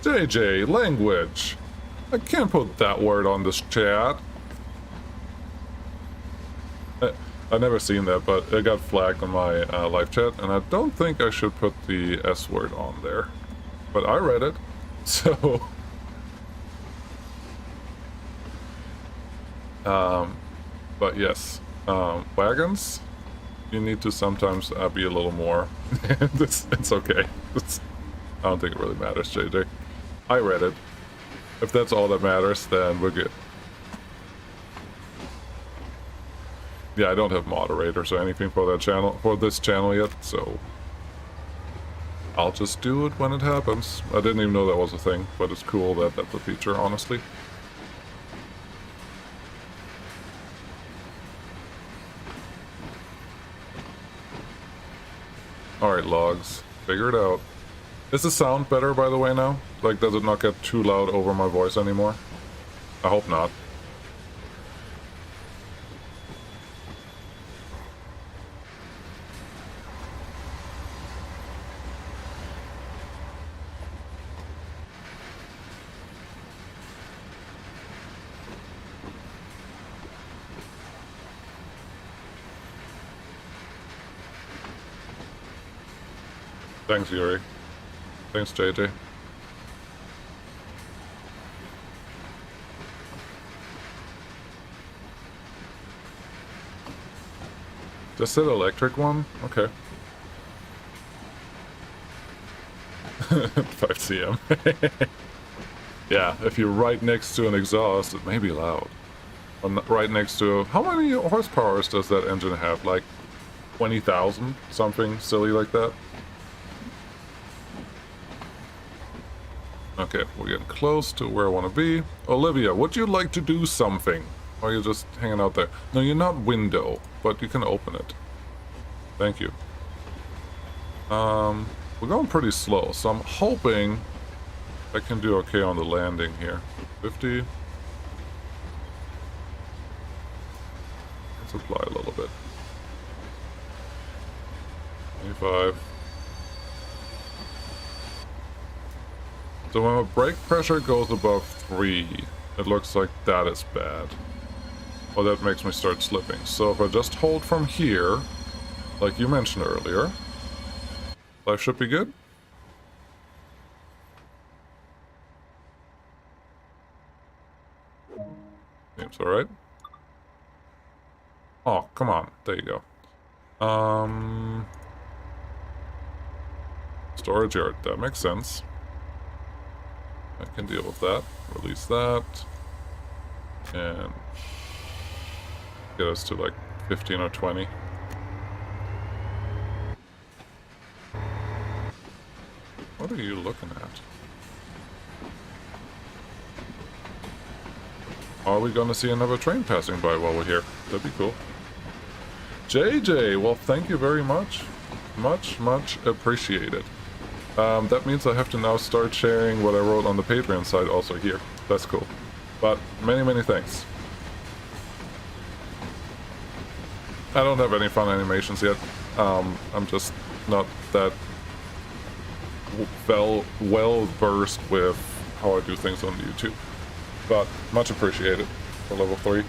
JJ, language. I can't put that word on this chat. I've never seen that, but it got flagged on my live chat, and I don't think I should put the S word on there. But I read it, so... but yes, wagons, you need to sometimes be a little more... it's okay. I don't think it really matters, JJ. I read it. If that's all that matters, then we're good. Yeah, I don't have moderators or anything for that channel, for this channel yet, so I'll just do it when it happens. I didn't even know that was a thing, but it's cool that that's a feature, honestly. Alright, logs. Figure it out. Is the sound better, by the way, now? Like, does it not get too loud over my voice anymore? I hope not. Thanks, Yuri. Thanks, JJ. Just an electric one? Okay. 5 cm. Yeah, if you're right next to an exhaust, it may be loud. Or right next to... How many horsepower does that engine have? Like 20,000? Something silly like that? Okay, we're getting close to where I want to be. Olivia, would you like to do something? Or are you just hanging out there? No, you're not window, but you can open it. Thank you. We're going pretty slow, so I'm hoping I can do okay on the landing here. 50. Let's apply a little bit. 25. So when my brake pressure goes above 3, it looks like that is bad. Well, that makes me start slipping. So if I just hold from here, like you mentioned earlier, life should be good. Seems alright. Oh, come on. There you go. Storage yard. That makes sense. I can deal with that. Release that. And get us to like 15 or 20. What are you looking at? Are we gonna see another train passing by while we're here? That'd be cool. JJ, well, thank you very much. Much appreciated. That means I have to now start sharing what I wrote on the Patreon side also here. That's cool. But many thanks. I don't have any fun animations yet. I'm just not that well versed with how I do things on YouTube. But much appreciated for level 3.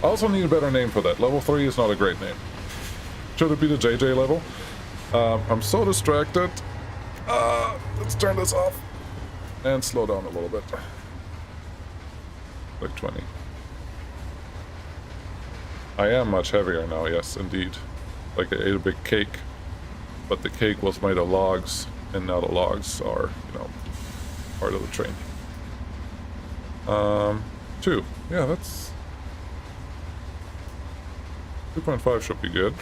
I also need a better name for that. Level 3 is not a great name. Should it be the JJ level? I'm so distracted. Let's turn this off and slow down a little bit. Like 20. I am much heavier now, yes, indeed. Like I ate a big cake, but the cake was made of logs, and now the logs are, you know, part of the train. 2. Yeah, that's... 2.5 should be good.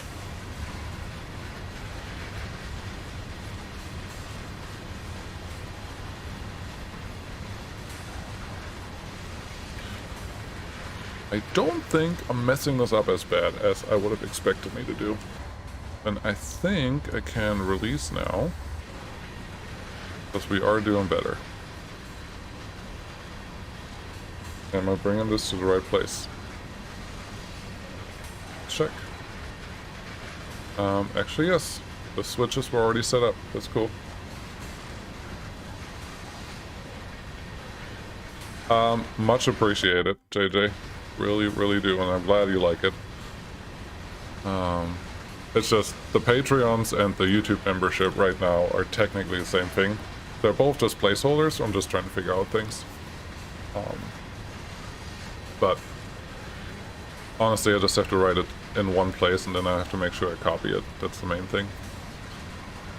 I don't think I'm messing this up as bad as I would have expected me to do. And I think I can release now, because we are doing better. Am I bringing this to the right place? Check. Actually, yes. The switches were already set up. That's cool. Much appreciated, JJ. Really do, and I'm glad you like it. It's just the Patreons and the YouTube membership right now are technically the same thing. They're both just placeholders, so I'm just trying to figure out things. But honestly, I just have to write it in one place, and then I have to make sure I copy it. That's the main thing.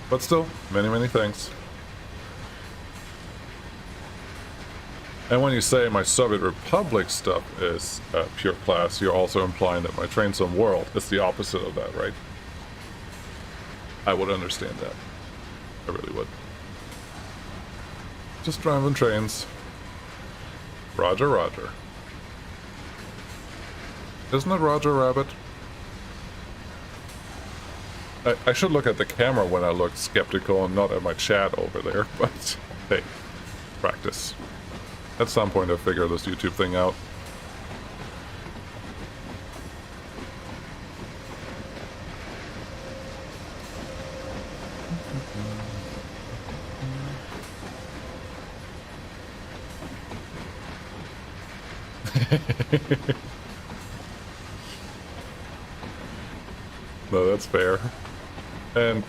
But still, many thanks. And when you say my Soviet Republic stuff is pure class, you're also implying that my Train Sim World is the opposite of that, right? I would understand that. I really would. Just driving trains. Roger. Isn't it Roger Rabbit? I should look at the camera when I look skeptical and not at my chat over there, but hey, practice. At some point I'll figure this YouTube thing out. No, that's fair. And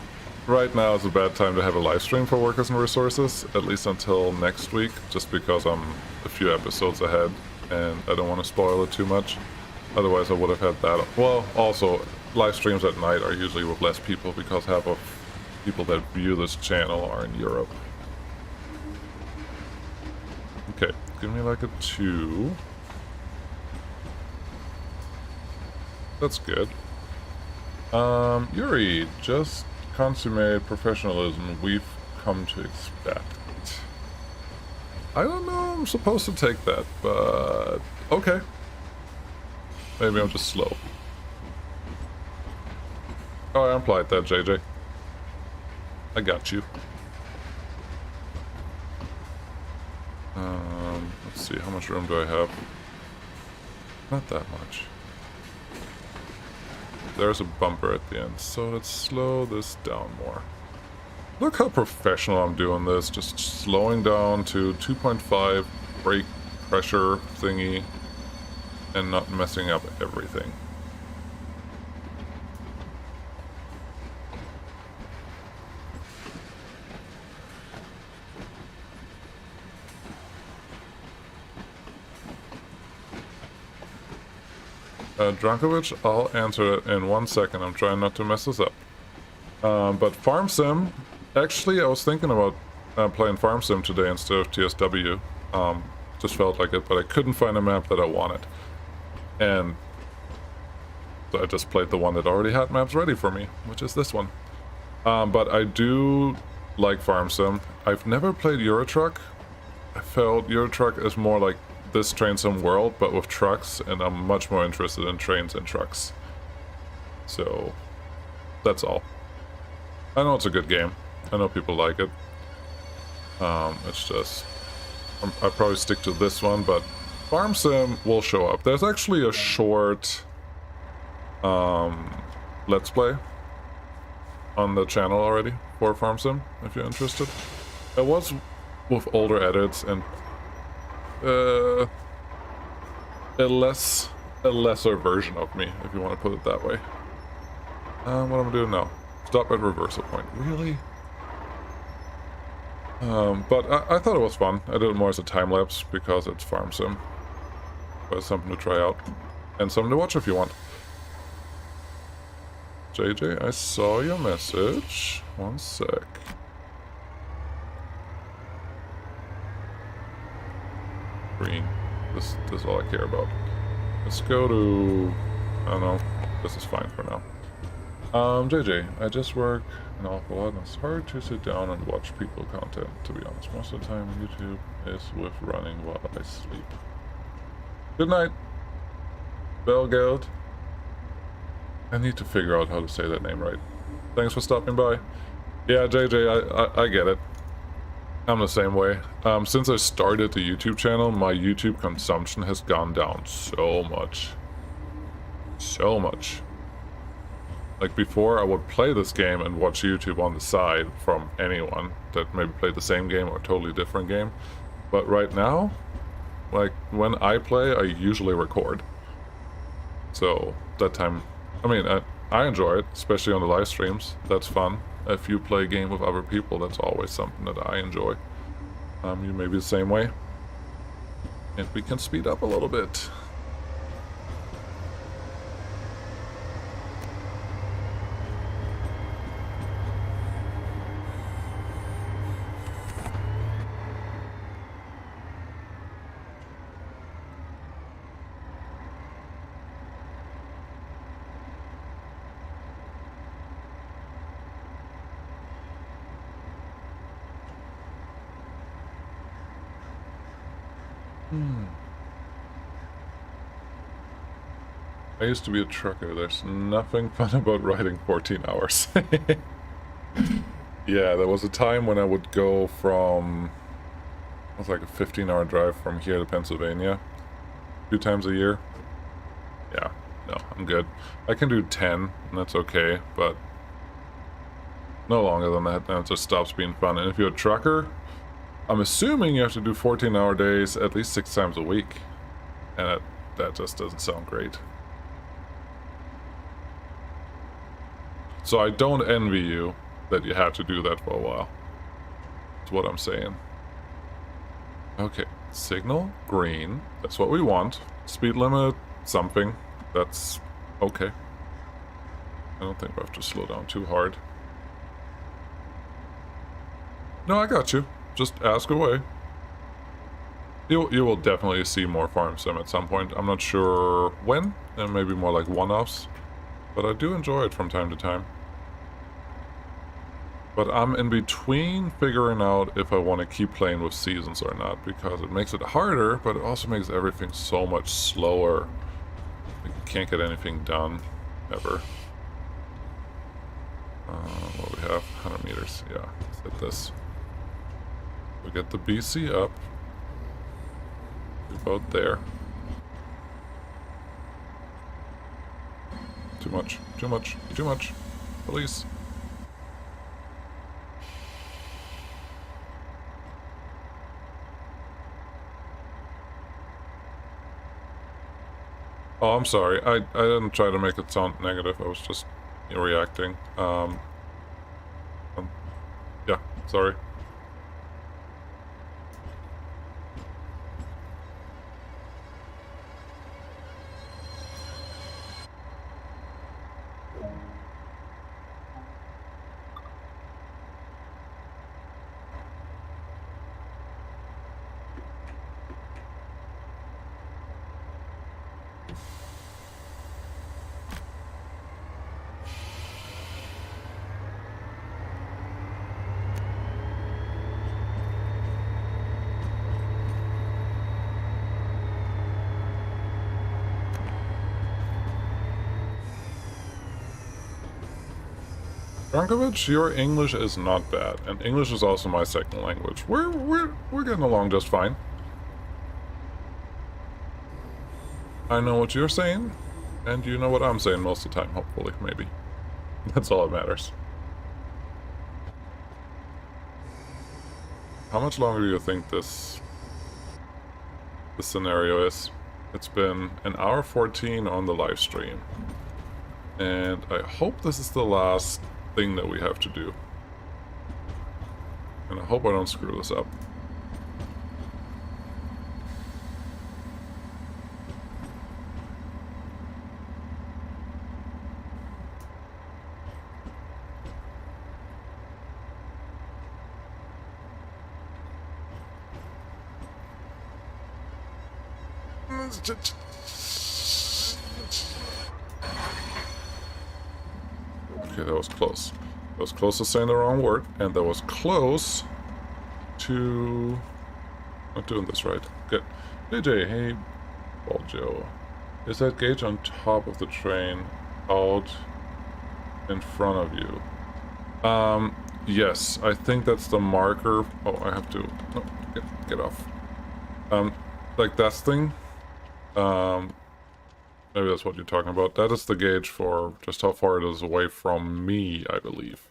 right now is a bad time to have a live stream for Workers and Resources, at least until next week, just because I'm a few episodes ahead and I don't want to spoil it too much. Otherwise I would have had that. Well, also, live streams at night are usually with less people because half of people that view this channel are in Europe. Okay, give me like a 2. That's good. Yuri, just consummate professionalism we've come to expect. I don't know I'm supposed to take that, but okay. Maybe I'm just slow. Oh, I implied that, JJ. I got you. Let's see, how much room do I have? Not that much. There's a bumper at the end, so let's slow this down more. Look how professional I'm doing this, just slowing down to 2.5 brake pressure thingy and not messing up everything. Drankovic, I'll answer it in 1 second. I'm trying not to mess this up. But Farm Sim, actually I was thinking about playing Farm Sim today instead of TSW. Just felt like it, but I couldn't find a map that I wanted. And so I just played the one that already had maps ready for me, which is this one. But I do like Farm Sim. I've never played Euro Truck. I felt Euro Truck is more like this Train Sim world, but with trucks, and I'm much more interested in trains and trucks. So, that's all. I know it's a good game. I know people like it. It's just... I'll probably stick to this one, but Farm Sim will show up. There's actually a short Let's Play on the channel already for Farm Sim, if you're interested. It was with older edits and a lesser version of me, if you want to put it that way. What am I doing now? Stop at reversal point. Really? But I thought it was fun. I did it more as a time lapse because it's Farm Sim. But it's something to try out. And something to watch if you want. JJ, I saw your message. 1 sec. Green. This is all I care about. Let's go to... I don't know. This is fine for now. JJ, I just work an awful lot and it's hard to sit down and watch people content, to be honest. Most of the time YouTube is with running while I sleep. Good night, Belgeld. I need to figure out how to say that name right. Thanks for stopping by. Yeah, JJ, I get it. I'm the same way. Since I started the YouTube channel, my YouTube consumption has gone down so much. So much. Like before, I would play this game and watch YouTube on the side from anyone that maybe played the same game or a totally different game. But right now, like when I play, I usually record. So that time, I mean, I enjoy it, especially on the live streams. That's fun. If you play a game with other people, that's always something that I enjoy. You may be the same way. If we can speed up a little bit. I used to be a trucker. There's nothing fun about riding 14 hours. Yeah, there was a time when I would go from... It was like a 15-hour drive from here to Pennsylvania. 2 times a year. Yeah, no, I'm good. I can do 10, and that's okay, but... no longer than that, then it just stops being fun. And if you're a trucker, I'm assuming you have to do 14-hour days at least 6 times a week. And that just doesn't sound great. So I don't envy you that you had to do that for a while. That's what I'm saying. Okay, signal, green. That's what we want. Speed limit, something. That's okay. I don't think we have to slow down too hard. No, I got you. Just ask away. You will definitely see more farm sim at some point. I'm not sure when, and maybe more like one-offs. But I do enjoy it from time to time. But I'm in between figuring out if I want to keep playing with seasons or not, because it makes it harder, but it also makes everything so much slower. You can't get anything done, ever. What do we have? 100 meters. Yeah, let's hit this. We get the BC up. About there. Too much. Too much. Too much. Police. Oh, I'm sorry. I didn't try to make it sound negative. I was just reacting. Yeah, sorry. Brankovic, your English is not bad, and English is also my second language. We're getting along just fine. I know what you're saying, and you know what I'm saying most of the time, hopefully, maybe. That's all that matters. How much longer do you think this scenario is? It's been an hour 14 on the live stream. And I hope this is the last thing that we have to do. And I hope I don't screw this up. Okay, that was close. That was close to saying the wrong word, and that was close to not doing this right. Good. JJ, hey, Ball Joe. Is that gauge on top of the train out in front of you? Yes, I think that's the marker. Oh, I have to get off. Like that thing. Maybe that's what you're talking about. That is the gauge for just how far it is away from me, I believe.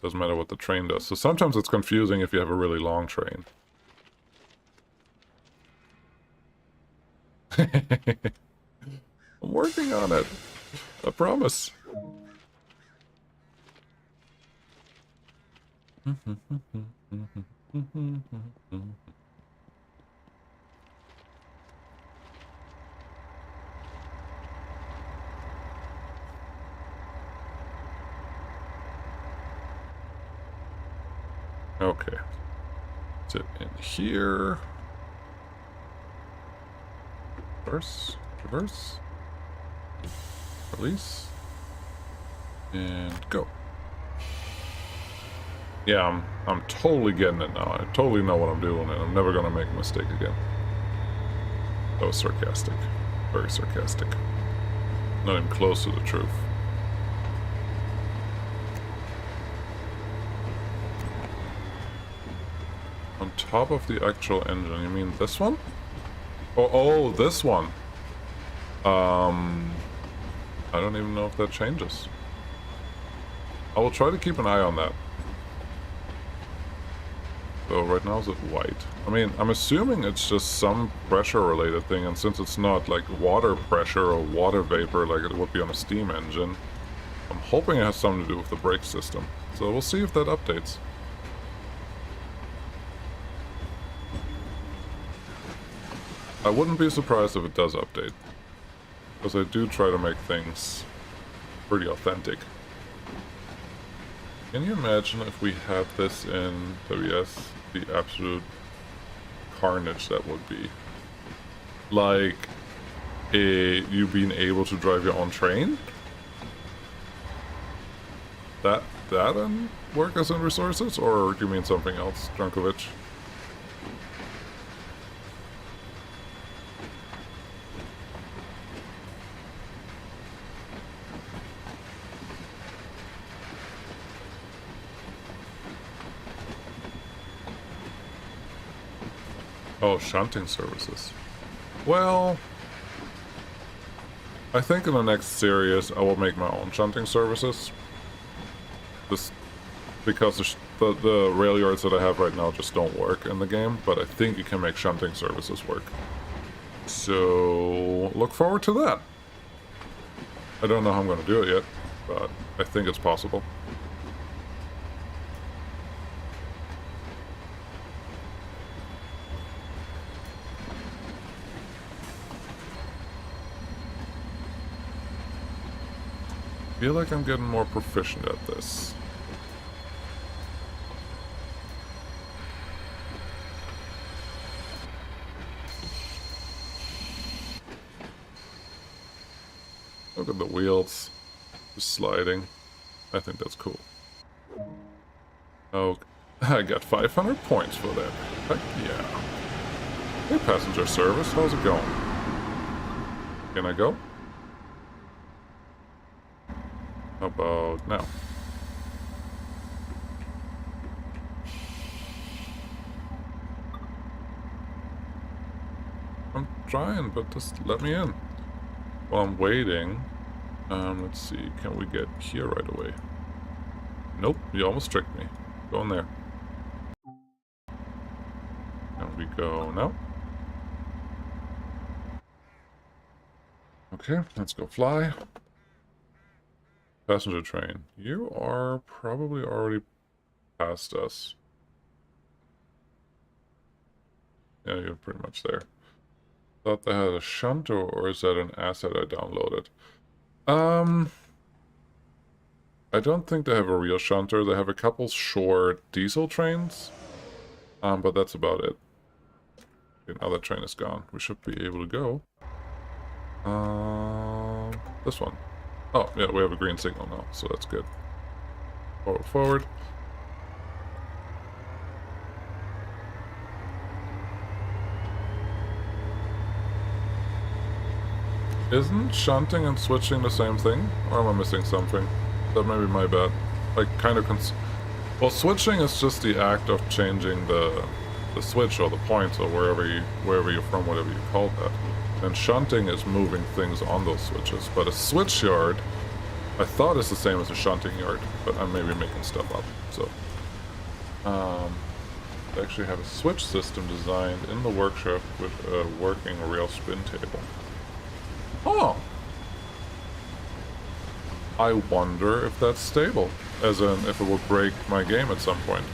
Doesn't matter what the train does. So sometimes it's confusing if you have a really long train. I'm working on it. I promise. Okay. Sit in here. Reverse. Reverse. Release. And go. Yeah, I'm totally getting it now. I totally know what I'm doing, and I'm never gonna make a mistake again. That was sarcastic. Very sarcastic. Not even close to the truth. On top of the actual engine, you mean this one? Oh, this one. I don't even know if that changes. I will try to keep an eye on that. So right now is it white? I mean, I'm assuming it's just some pressure related thing, and since it's not like water pressure or water vapor like it would be on a steam engine, I'm hoping it has something to do with the brake system. So we'll see if that updates. I wouldn't be surprised if it does update. Because I do try to make things pretty authentic. Can you imagine if we had this in WS? The absolute carnage that would be. Like, you being able to drive your own train? That and work as in resources? Or do you mean something else, Drunkovich? Oh, shunting services. Well, I think in the next series I will make my own shunting services. This, because the rail yards that I have right now just don't work in the game, but I think you can make shunting services work. So, look forward to that. I don't know how I'm going to do it yet, but I think it's possible. I feel like I'm getting more proficient at this. Look at the wheels. Just sliding. I think that's cool. Oh, I got 500 points for that. Heck yeah. Hey, passenger service, how's it going? Can I go? How about now? I'm trying, but just let me in. While I'm waiting, let's see, can we get here right away? Nope, you almost tricked me. Go in there. Can we go now? Okay, let's go fly. Passenger train. You are probably already past us. Yeah, you're pretty much there. Thought they had a shunter, or is that an asset I downloaded? I don't think they have a real shunter. They have a couple short diesel trains. But that's about it. Okay, now that train is gone. We should be able to go. This one. Oh, yeah, we have a green signal now, so that's good. Forward, forward. Isn't shunting and switching the same thing? Or am I missing something? That may be my bad. Like, kind of well, switching is just the act of changing the switch or the point or wherever you're from, whatever you call that. And shunting is moving things on those switches. But a switch yard, I thought is the same as a shunting yard, but I may be making stuff up. So, they actually have a switch system designed in the workshop with a working rail spin table. Oh! I wonder if that's stable, as in if it will break my game at some point.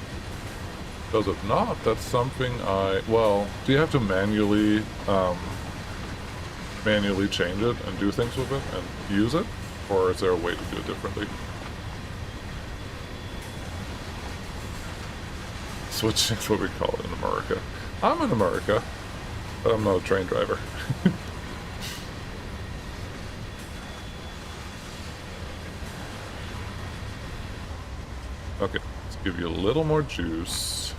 Because if not, that's something well, do you have to manually change it and do things with it and use it? Or is there a way to do it differently? Switching is what we call it in America. I'm in America, but I'm not a train driver. Okay, let's give you a little more juice.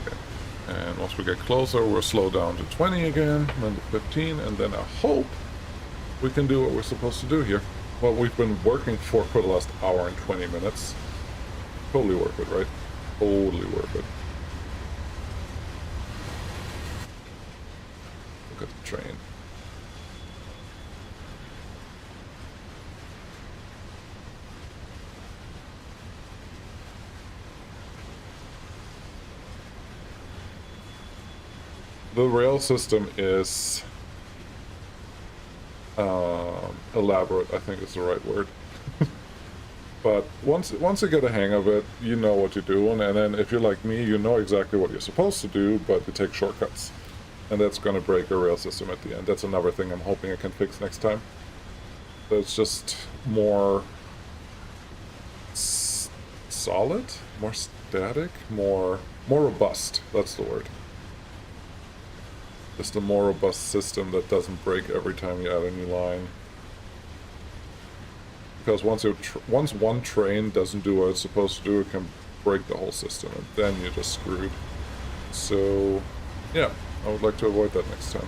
Okay. And once we get closer, we'll slow down to 20 again, then to 15, and then I hope we can do what we're supposed to do here. What we've been working for the last hour and 20 minutes. Totally worth it, right? Totally worth it. Look at the train. the rail system is elaborate, I think is the right word. But once you get a hang of it, you know what you're doing, and then if you're like me, you know exactly what you're supposed to do, but you take shortcuts. And that's going to break a rail system at the end. That's another thing I'm hoping I can fix next time. It's just more solid, more static, more robust. That's the word. Just a more robust system that doesn't break every time you add a new line. Because once one train doesn't do what it's supposed to do, it can break the whole system, and then you're just screwed. So, yeah, I would like to avoid that next time.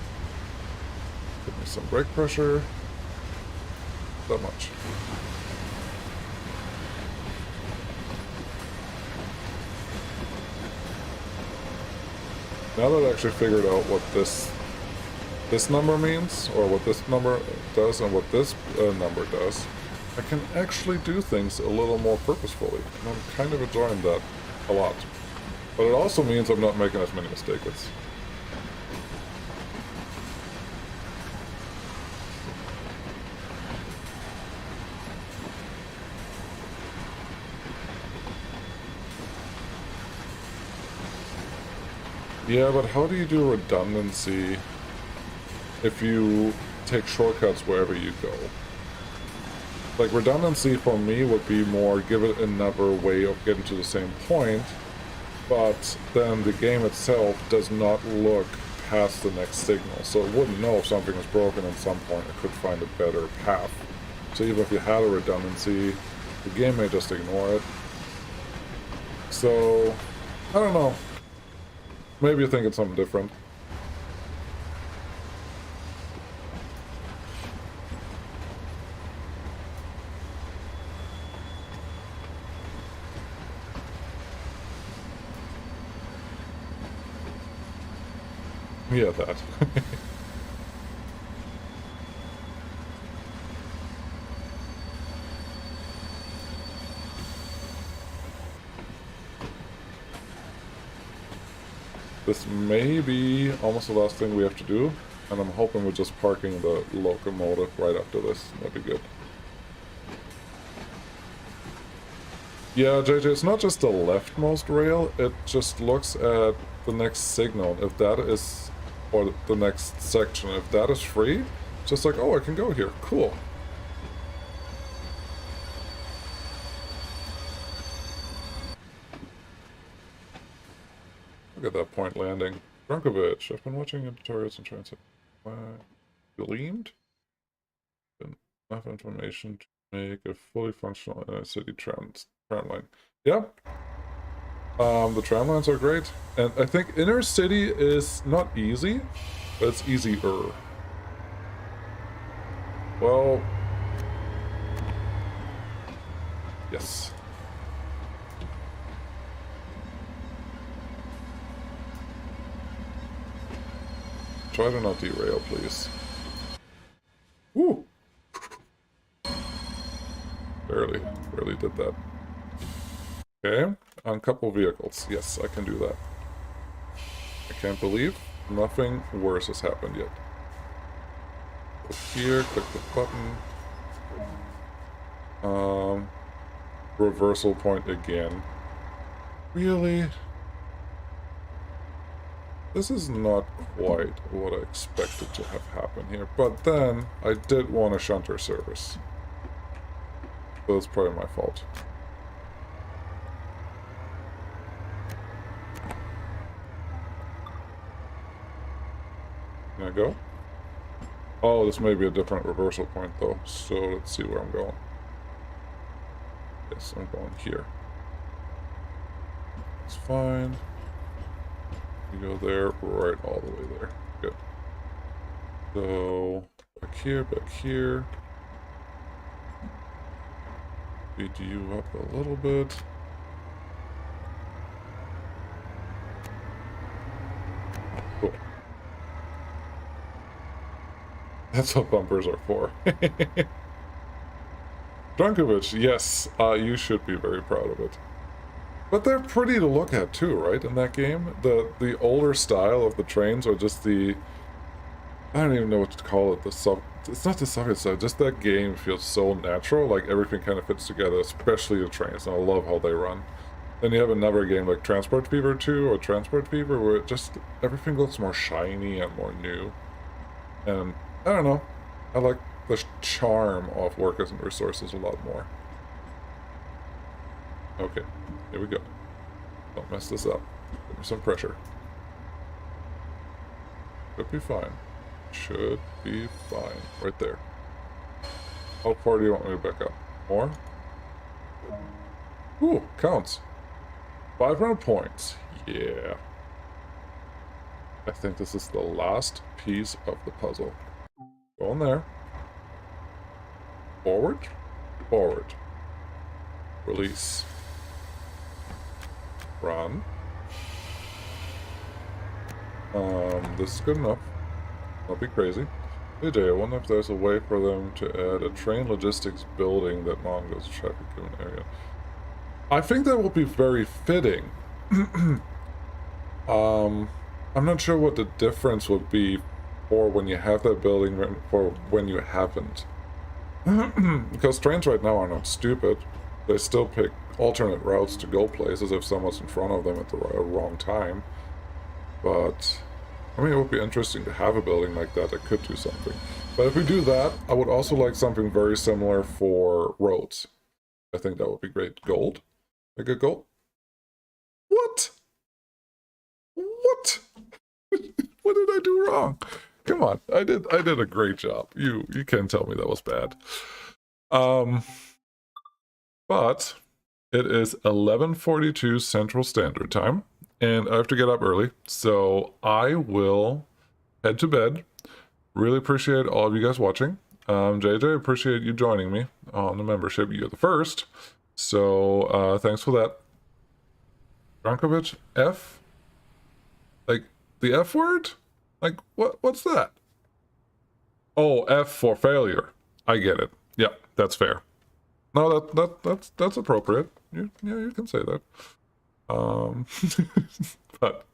Give me some brake pressure. That much. Now that I actually figured out what this number means, or what this number does, and what this number does, I can actually do things a little more purposefully, and I'm kind of enjoying that a lot. But it also means I'm not making as many mistakes. Yeah, but how do you do redundancy if you take shortcuts wherever you go? Like, redundancy for me would be more give it another way of getting to the same point, but then the game itself does not look past the next signal, so it wouldn't know if something was broken at some point. It could find a better path. So even if you had a redundancy, the game may just ignore it. So, I don't know. Maybe you're thinking something different. Yeah, that. This may be almost the last thing we have to do, and I'm hoping we're just parking the locomotive right after this. That'd be good. Yeah, JJ, it's not just the leftmost rail, it just looks at the next signal. If that is, or the next section, if that is free, it's just like, oh, I can go here. Cool. Look at that point landing. Drunkovich, I've been watching your tutorials and trying to gleaned? Enough information to make a fully functional inner city tram line. Yeah. The tram lines are great. And I think inner city is not easy, but it's easier. Well, yes. Try to not derail, please. Woo! Barely did that. Okay, on couple vehicles. Yes, I can do that. I can't believe nothing worse has happened yet. Go here, click the button. Reversal point again. Really? This is not quite what I expected to have happen here, but then I did want a shunter service. So it's probably my fault. Can I go? Oh, this may be a different reversal point though, so let's see where I'm going. Yes, I'm going here. It's fine. You go there, right all the way there. Good. So, back here. Speed you up a little bit. Cool. That's what bumpers are for. Drunkovich, yes, you should be very proud of it. But they're pretty to look at too, right? In that game, the older style of the trains, or just the, I don't even know what to call it. It's not the Soviet side. Just that game feels so natural. Like everything kind of fits together, especially the trains. And I love how they run. Then you have another game like Transport Fever 2 or Transport Fever, where it just everything looks more shiny and more new. And I don't know. I like the charm of Workers and Resources a lot more. Okay, here we go. Don't mess this up. Give me some pressure. Should be fine. Should be fine. Right there. How far do you want me to back up? More? Ooh, counts. 500 points. Yeah. I think this is the last piece of the puzzle. Go in there. Forward. Forward. Release. Run. This is good enough. Don't be crazy. Hey Jay, I wonder if there's a way for them to add a train logistics building that monitors traffic in an area. I think that would be very fitting. I'm not sure what the difference would be for when you have that building for when you haven't. Because trains right now are not stupid. They still pick alternate routes to go places if someone's in front of them at the wrong time. But, I mean, it would be interesting to have a building like that that could do something. But if we do that, I would also like something very similar for roads. I think that would be great. Gold? Like a gold? What? What? What did I do wrong? Come on, I did a great job. You can't tell me that was bad. But it is 11:42 Central Standard Time, and I have to get up early, so I will head to bed. Really appreciate all of you guys watching. JJ, appreciate you joining me on the membership. You're the first, so thanks for that. Brankovic, F? Like, the F word? Like, what's that? Oh, F for failure. I get it. Yeah, that's fair. No, that's appropriate. Yeah, you can say that. But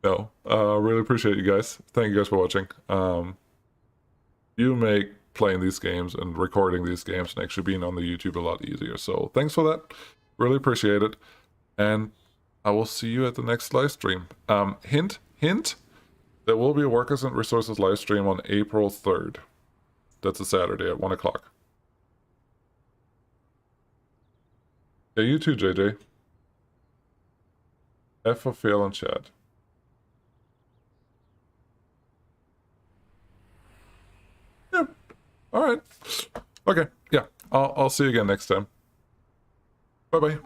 no, really appreciate you guys. Thank you guys for watching. You make playing these games and recording these games and actually being on the YouTube a lot easier. So thanks for that. Really appreciate it. And I will see you at the next live stream. Hint, there will be a Workers and Resources live stream on April 3rd. That's a Saturday at 1 o'clock. Yeah, you too, JJ. F for fail in chat. Yeah. All right. Okay. Yeah. I'll see you again next time. Bye-bye.